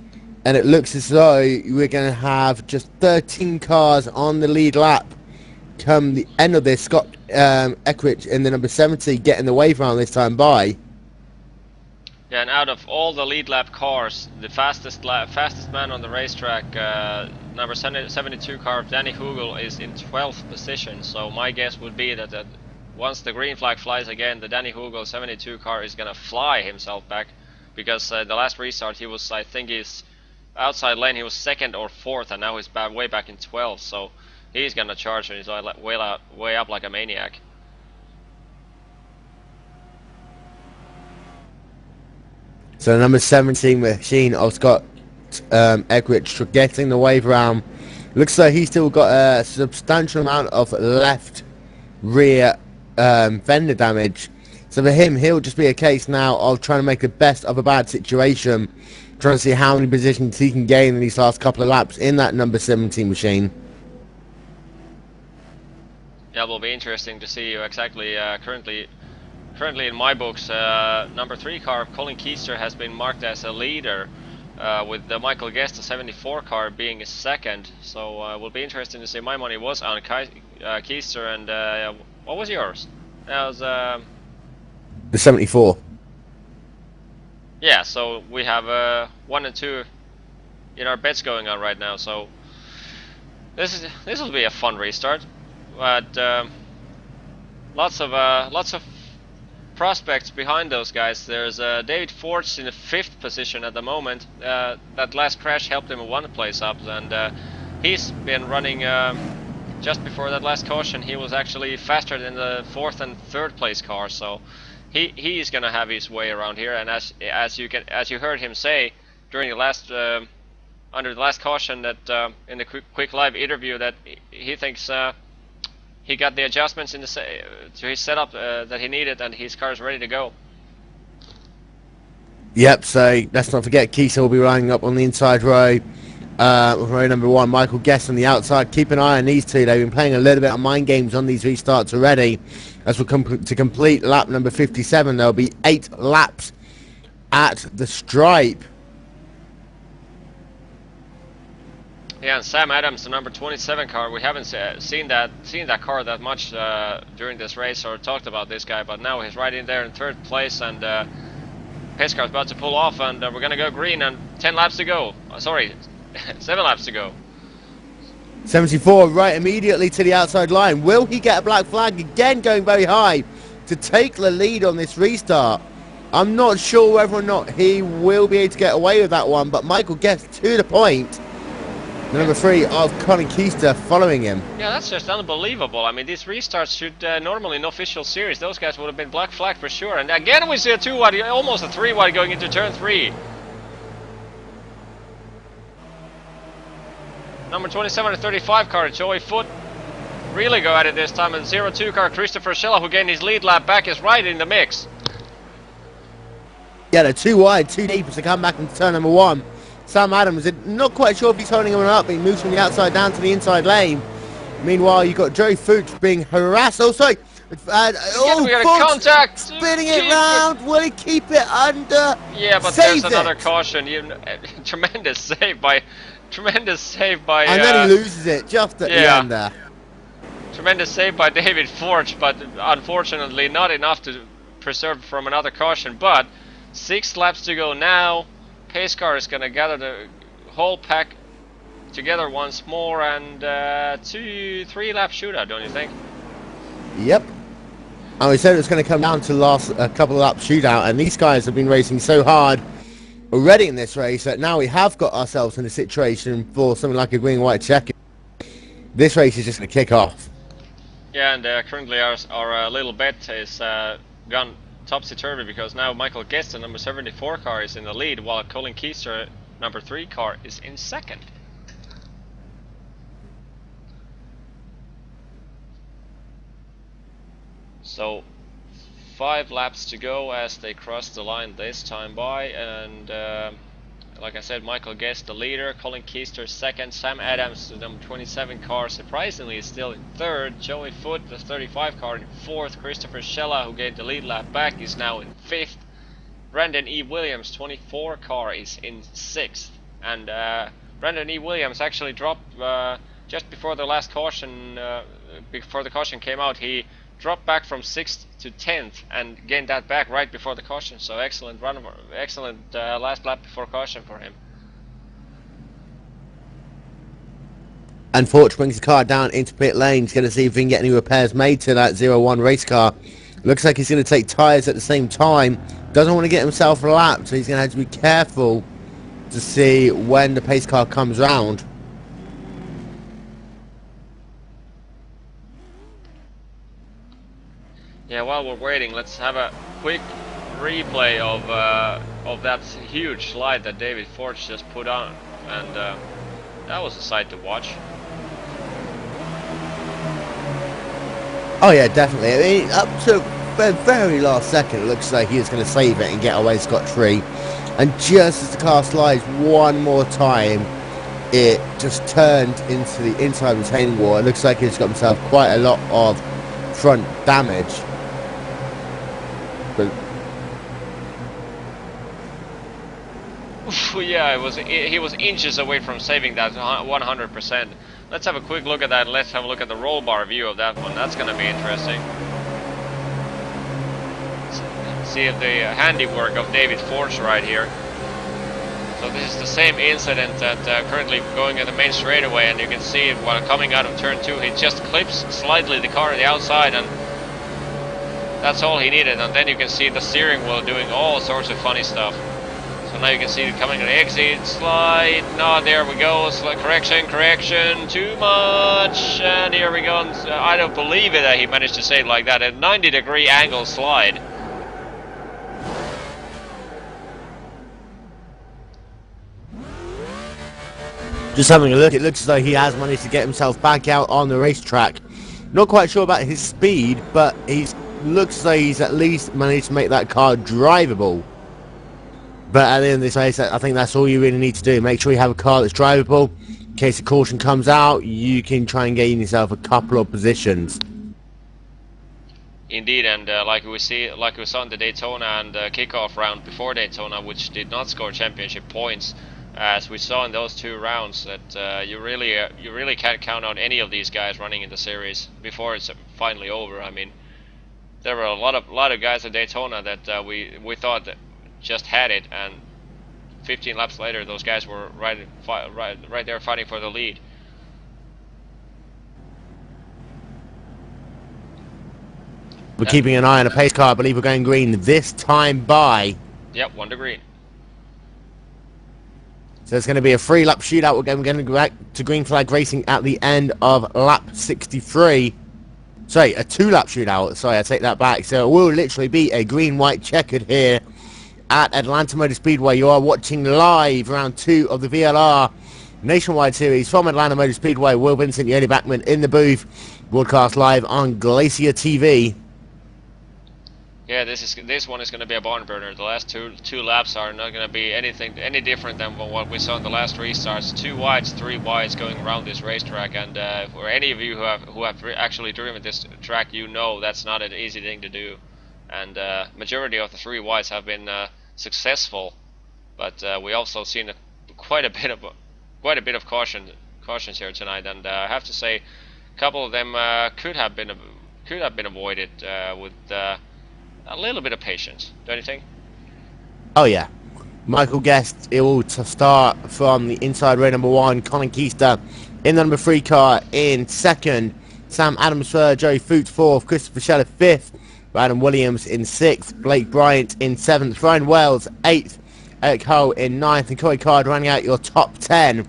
And it looks as though we're going to have just 13 cars on the lead lap come the end of this. Scott Eckridge in the number 70 getting the wave round this time by. Yeah, and out of all the lead lap cars, the fastest man on the racetrack, number 72 car Danny Hugel, is in 12th position. So my guess would be that once the green flag flies again, the Danny Hugel 72 car is gonna fly himself back, because the last restart he was, I think, his outside lane he was 2nd or 4th, and now he's way back in 12th. So he's gonna charge and he's way up like a maniac. So number 17 machine of Scott Eckridge getting the wave around. Looks like he's still got a substantial amount of left rear fender damage. So for him, he'll just be a case now of trying to make the best of a bad situation, trying to see how many positions he can gain in these last couple of laps in that number 17 machine. Yeah, it will be interesting to see exactly. Currently in my books, number 3 car, Colin Keister, has been marked as a leader, with Michael Guest, the 74 car, being a second. So it will be interesting to see. My money was on Keister, and what was yours? That was the 74. Yeah, so we have 1 and 2 in our bets going on right now. So this will be a fun restart, but lots of prospects behind those guys. There's David Forge in the 5th position at the moment. That last crash helped him 1 place up, and he's been running just before that last caution. He was actually faster than the 4th and 3rd place car, so he's gonna have his way around here. And as you heard him say during the last under the last caution, that in the quick live interview, that he thinks he got the adjustments to his setup that he needed, and his car is ready to go. Yep, so let's not forget Keister will be lining up on the inside row. Row number 1, Michael Guest on the outside. Keep an eye on these two. They've been playing a little bit of mind games on these restarts already. As we come to complete lap number 57, there'll be 8 laps at the stripe. Yeah, and Sam Adams, the number 27 car, we haven't seen that car that much during this race, or talked about this guy, but now he's right in there in 3rd place, and pace car's about to pull off, and we're gonna go green, and 10 laps to go. Sorry, 7 laps to go. 74 right immediately to the outside line. Will he get a black flag again, going very high to take the lead on this restart? I'm not sure whether or not he will be able to get away with that one, but Michael gets to the point. Number 3 of Colin Keister following him. Yeah, that's just unbelievable. I mean, these restarts should normally in official series, those guys would have been black flagged for sure. And again, we see a 2 wide, almost a 3 wide going into turn 3. Number 27 and 35 car, Joey Foote, really go at it this time. And 02 car, Christopher Schella, who gained his lead lap back, is right in the mix. Yeah, they're 2 wide, 2 deep as they come back into turn number 1. Sam Adams, not quite sure if he's holding him up, but he moves from the outside down to the inside lane. Meanwhile, you've got Joey Foote being harassed. Oh, sorry. We got a contact. Spinning it round. Will he keep it under? Yeah, but there's another caution. Tremendous save by. And then he loses it just at the end there. Tremendous save by David Forge, but unfortunately not enough to preserve from another caution. But 6 laps to go now. Pace car is going to gather the whole pack together once more, and 2-3 lap shootout, don't you think? Yep. And we said it was going to come down to a couple of lap shootout, and these guys have been racing so hard already in this race that now we have got ourselves in a situation for something like a green and white check. This race is just going to kick off. Yeah, and currently our little bet is gone topsy-turvy, because now Michael Guest, the number 74 car, is in the lead, while Colin Keister, number 3 car, is in 2nd. So 5 laps to go as they cross the line this time by, and like I said, Michael Guest the leader, Colin Keister 2nd, Sam Adams, the number 27 car, surprisingly is still in 3rd, Joey Foote, the 35 car, in 4th, Christopher Schella, who gained the lead lap back, is now in 5th, Brandon E. Williams, 24 car, is in 6th, and Brandon E. Williams actually dropped just before the last caution, before the caution came out. He dropped back from 6th to 10th and gained that back right before the caution. So excellent run, excellent last lap before caution for him. And Forge brings the car down into pit lane. He's going to see if he can get any repairs made to that 01 race car. Looks like he's going to take tyres at the same time. Doesn't want to get himself lapped, so he's going to have to be careful to see when the pace car comes round. Yeah, while we're waiting, let's have a quick replay of that huge slide that David Forge just put on, and that was a sight to watch. Oh yeah, definitely. I mean, up to the very last second, it looks like he was going to save it and get away scot-free. And just as the car slides one more time, it just turned into the inside retaining wall. It looks like he's got himself quite a lot of front damage. But yeah, he was inches away from saving that 100%. Let's have a quick look at that. Let's have a look at the roll bar view of that one. That's going to be interesting. See if the handiwork of David Forge right here. So this is the same incident that currently going at the main straightaway, and you can see it while coming out of turn 2. He just clips slightly the car on the outside, and that's all he needed. And then you can see the steering wheel doing all sorts of funny stuff. So now you can see it coming to the exit, slide, no, there we go, correction, too much, and here we go. And, I don't believe it that he managed to save like that, a 90-degree angle slide. just having a look, it looks as though he has managed to get himself back out on the racetrack. Not quite sure about his speed, but he looks as though he's at least managed to make that car drivable. But at the end of this race, I think that's all you really need to do. Make sure you have a car that's drivable. In case a caution comes out, you can try and gain yourself a couple of positions. Indeed, and like we saw in the Daytona and kickoff round before Daytona, which did not score championship points, as we saw in those 2 rounds, that you really can't count on any of these guys running in the series before it's finally over. I mean, there were a lot of guys at Daytona that we thought that just had it, and 15 laps later those guys were right there fighting for the lead. We're keeping an eye on a pace car. I believe we're going green this time by... Yep, 1 to green. So it's going to be a 3-lap shootout. We're going to go back to green flag racing at the end of lap 63. Sorry, a 2-lap shootout. Sorry, I take that back. So it will literally be a green-white checkered here at Atlanta Motor Speedway. You are watching live round 2 of the VLR Nationwide Series from Atlanta Motor Speedway. Will Vincent, Yoni Backman in the booth. Broadcast live on Glacier TV. Yeah, this one is going to be a barn burner. The last two laps are not going to be any different than what we saw in the last restarts. 2 wides, 3 wides going around this racetrack, and for any of you who have actually driven this track, you know that's not an easy thing to do. And majority of the 3 wides have been successful, but we also seen quite a bit of cautions here tonight, and I have to say, a couple of them could have been avoided with a little bit of patience, don't you think? Oh yeah. Michael Guest, it will start from the inside row number 1. Colin Keister in the number 3 car in 2nd. Sam Adams 3rd. Joey Foot 4th. Christopher Scheller 5th. Adam Williams in 6th. Blake Bryant in 7th. Ryan Wells 8th. Eric Hull in 9th. And Corey Card running out your top 10.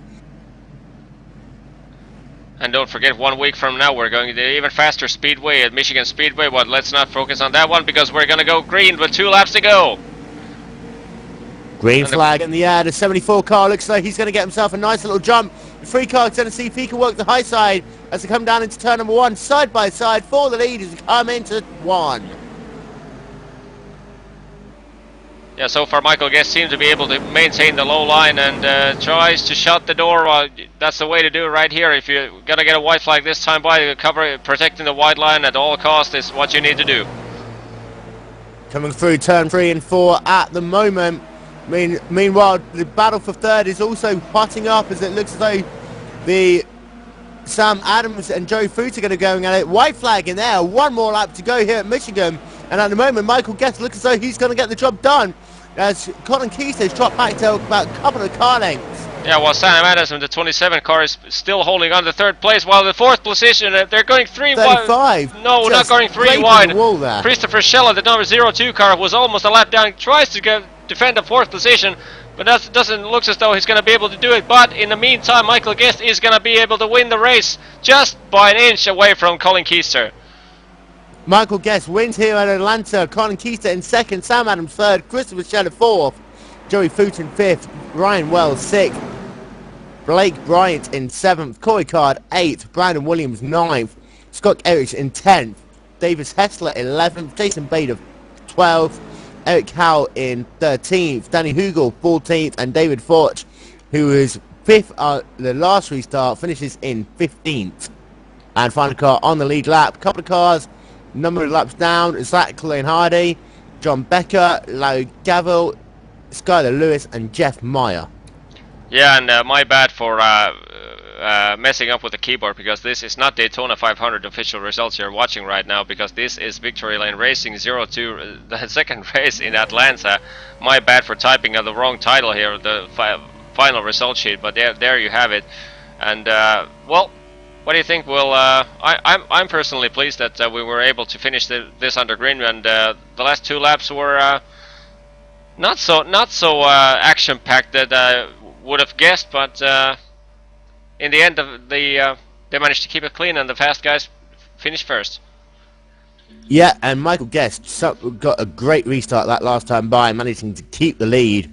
And don't forget, 1 week from now we're going to the even faster speedway at Michigan Speedway, but let's not focus on that one because we're going to go green with 2 laps to go. Green flag in the air. The 74 car looks like he's going to get himself a nice little jump. The 3 car going to see if he can work the high side as they come down into turn number 1, side by side for the lead as they come into 1. Yeah, so far Michael Guest seems to be able to maintain the low line and tries to shut the door. That's the way to do it right here. If you're going to get a white flag this time by protecting the white line at all costs is what you need to do. Coming through turn 3 and 4 at the moment. Meanwhile, the battle for 3rd is also hotting up as it looks as though the Sam Adams and Joe Foot are going to go at it. White flag in there. 1 more lap to go here at Michigan. And at the moment, Michael Guest looks as though he's going to get the job done. As Colin Keister's dropped back to about a couple of car lengths. Yeah, while Sam Adams in the 27 car is still holding on to 3rd place, while the 4th position, they're going 3 wide. No, not going 3 wide. Christopher Scheller, the number 02 car, was almost a lap down, tries to defend the 4th position, but that doesn't look as though he's going to be able to do it. But in the meantime, Michael Guest is going to be able to win the race just by an inch away from Colin Keister. Michael Guest wins here at Atlanta. Colin Keister in second. Sam Adams third. Christopher Scheller fourth. Joey Fulton fifth. Ryan Wells sixth. Blake Bryant in seventh. Corey Card eighth. Brandon Williams ninth. Scott Eriks in 10th. Davis Hessler 11th. Jason Bader 12th. Eric Howe in 13th. Danny Hugel 14th. And David Forch, who is 5th at the last restart, finishes in 15th. And final car on the lead lap. Couple of cars, number of laps down. Zach Colleen Hardy, John Becker, Larry Gavel, Skylar Lewis, and Jeff Meyer. Yeah, and my bad for messing up with the keyboard, because this is not Daytona 500 official results you're watching right now, because this is Victory Lane Racing 02, the second race in Atlanta. My bad for typing the wrong title here, the final result sheet, but there you have it. And well, what do you think? Well, I'm personally pleased that we were able to finish this under green, and the last 2 laps were not so action-packed that I would have guessed, but in the end, they managed to keep it clean, and the fast guys finished first. Yeah, and Michael Guest got a great restart that last time by, managing to keep the lead.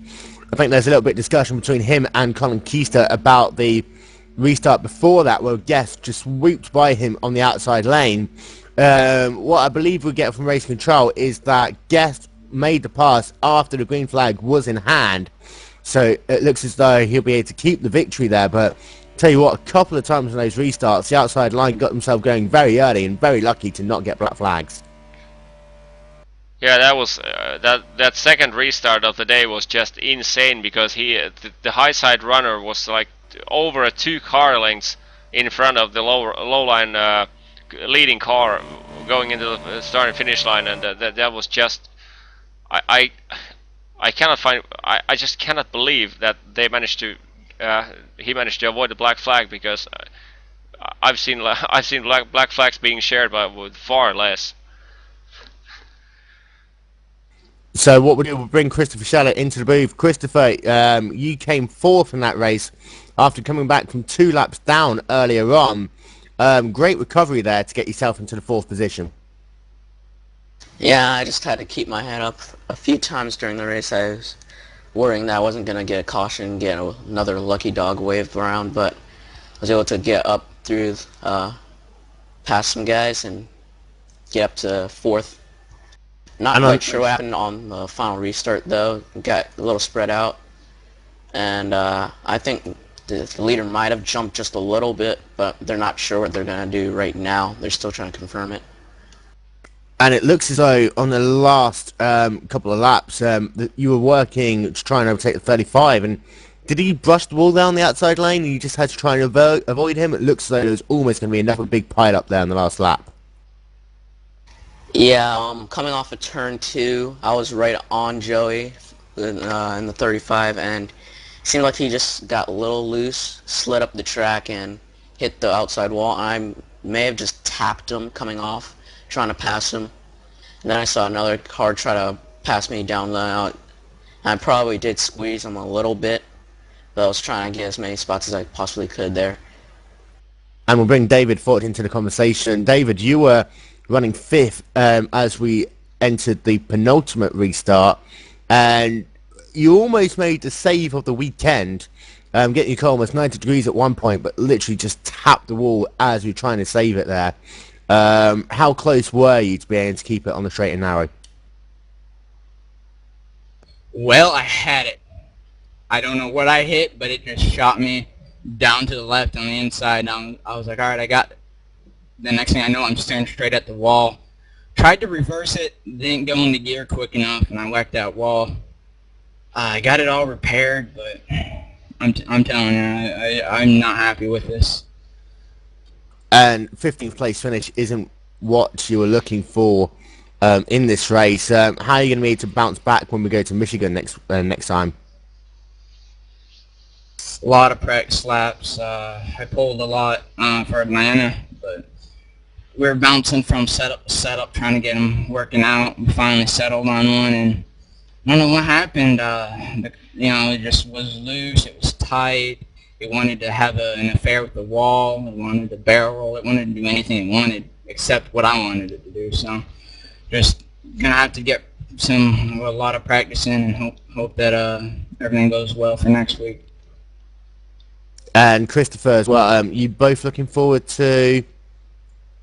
I think there's a little bit of discussion between him and Colin Keister about the restart before that, where Guest just swooped by him on the outside lane. What I believe we get from race control is that Guest made the pass after the green flag was in hand, so it looks as though he'll be able to keep the victory there. But tell you what, a couple of times in those restarts, the outside line got themselves going very early, and very lucky to not get black flags. Yeah, that was that second restart of the day was just insane, because the high side runner was like over 2 car lengths in front of the low line leading car going into the start and finish line, and that was just I just cannot believe that they managed to he managed to avoid the black flag, because I've seen black flags being shared with far less. So what we'll do, we'll bring Christopher Scheller into the booth. Christopher, you came 4th in that race after coming back from 2 laps down earlier on. Great recovery there to get yourself into the 4th position. Yeah, I just had to keep my head up a few times during the race. I was worrying that I wasn't going to get a caution, get another lucky dog waved around, but I was able to get up through, past some guys and get up to 4th. Not quite sure what happened on the final restart, though. Got a little spread out, and I think the leader might have jumped just a little bit, but they're not sure what they're going to do right now. They're still trying to confirm it. And it looks as though on the last couple of laps that you were working to try and overtake the 35, and did he brush the wall down the outside lane and you just had to try and avoid him? It looks as though there was almost going to be another big pile up there in the last lap. Yeah, coming off of turn 2, I was right on Joey in the 35, and it seemed like he just got a little loose, slid up the track, and hit the outside wall. I may have just tapped him coming off, trying to pass him. And then I saw another car try to pass me down the out. I probably did squeeze him a little bit, but I was trying to get as many spots as I possibly could there. And we'll bring David Ford into the conversation. David, you were running 5th as we entered the penultimate restart, and you almost made the save of the weekend, getting your car almost 90 degrees at one point, but literally just tapped the wall as you were trying to save it there. How close were you to being able to keep it on the straight and narrow? Well, I had it. I don't know what I hit, but it just shot me down to the left on the inside. I was like, alright, I got it. The next thing I know, I'm staring straight at the wall. Tried to reverse it, didn't go into gear quick enough, and I whacked that wall. I got it all repaired, but I'm telling you, I'm not happy with this. And 15th place finish isn't what you were looking for in this race. How are you going to be able to bounce back when we go to Michigan next time? A lot of practice laps. I pulled a lot for Atlanta, but we were bouncing from setup to setup, trying to get them working out. We finally settled on one, and I don't know what happened. It just was loose. It was tight. It wanted to have an affair with the wall. It wanted to barrel roll. It wanted to do anything it wanted. accept what I wanted it to do. So just gonna have to get a lot of practice in and hope that everything goes well for next week. And Christopher as well. You both looking forward to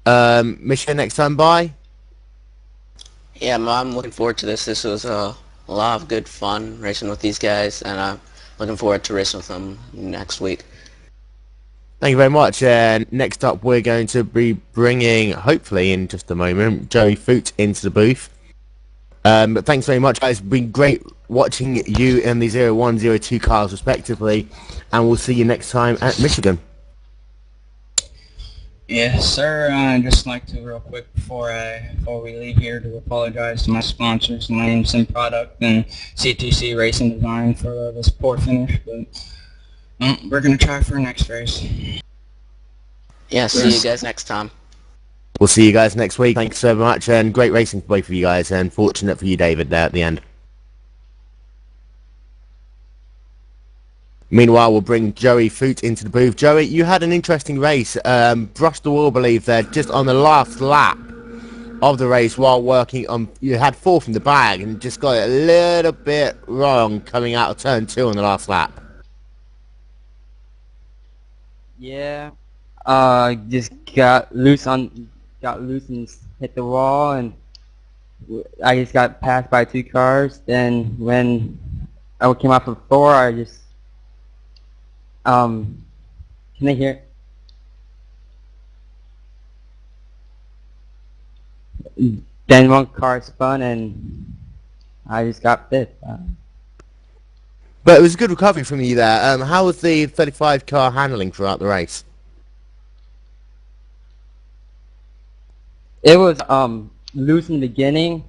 Michigan next time by? Yeah, I'm looking forward to this. This was a lot of good fun racing with these guys, and I'm looking forward to racing with them next week. Thank you very much. And next up, we're going to be bringing, hopefully in just a moment, Joey Foot into the booth. But thanks very much, guys. It's been great watching you in the 01, 02 cars, respectively. And we'll see you next time at Michigan. Yes, sir. I'd just like to, real quick, before we leave here, to apologize to my sponsors, Lanes and Product, and C2C Racing Design for this poor finish. But we're gonna try for our next race. Yeah, see you guys next time. We'll see you guys next week. Thanks so much, and great racing for both of you guys, and fortunate for you, David, there at the end. Meanwhile, we'll bring Joey Foot into the booth. Joey, you had an interesting race. Brushed the wall, I believe, there, just on the last lap of the race while working on... You had fourth in the bag and just got it a little bit wrong coming out of turn 2 on the last lap. Yeah. Just got loose and hit the wall, and I just got passed by 2 cars. Then when I came off of 4, I just can they hear? Then one car spun and I just got 5th. But it was a good recovery from you there. How was the 35 car handling throughout the race? It was loose in the beginning,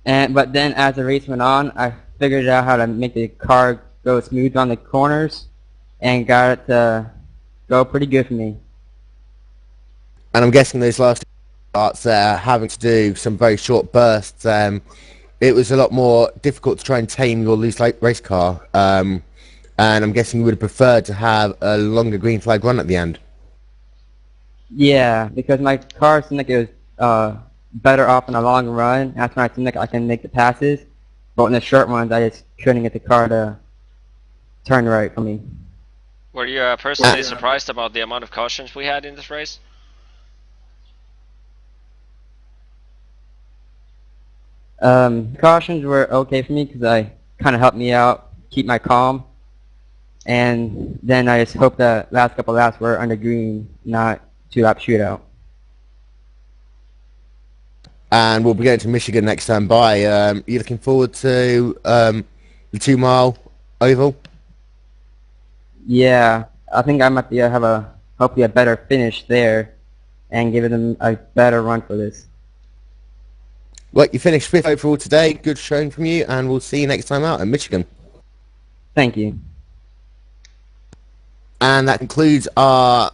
but then as the race went on, I figured out how to make the car go smooth on the corners, and got it to go pretty good for me. And I'm guessing those last starts there, having to do some very short bursts, it was a lot more difficult to try and tame your loose race car. And I'm guessing you would have preferred to have a longer green flag run at the end. Yeah, because my car seemed like it was better off in a long run. That's when I seemed like I can make the passes. But in the short ones, I just couldn't get the car to turn right for me. Were you personally surprised about the amount of cautions we had in this race? Cautions were okay for me because I kind of helped me out, keep my calm. And then I just hope the last couple laps were under green, not 2-lap shootout. And we'll be going to Michigan next time by. You looking forward to the 2-mile oval? Yeah, I think I might be have hopefully a better finish there, and give them a better run for this. Well, you finished 5th overall today. Good showing from you, and we'll see you next time out in Michigan. Thank you. And that concludes our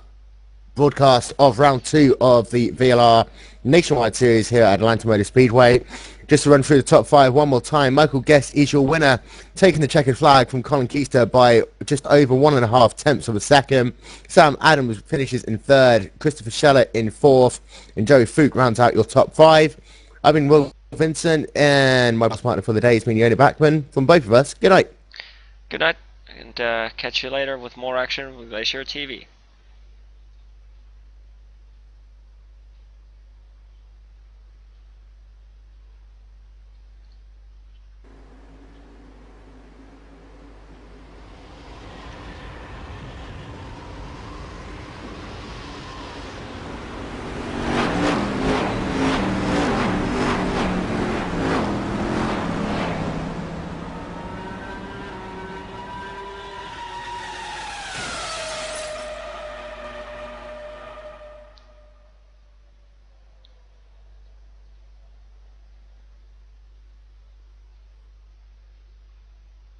broadcast of round 2 of the VLR Nationwide Series here at Atlanta Motor Speedway. Just to run through the top 5 one more time, Michael Guest is your winner, taking the checkered flag from Colin Keister by just over 1.5 tenths of a second. Sam Adams finishes in 3rd, Christopher Scheller in 4th, and Joey Foot rounds out your top 5. I've been Will Vincent, and my partner for the day has been Yona Backman. From both of us, good night. Good night, and catch you later with more action with Glacier TV.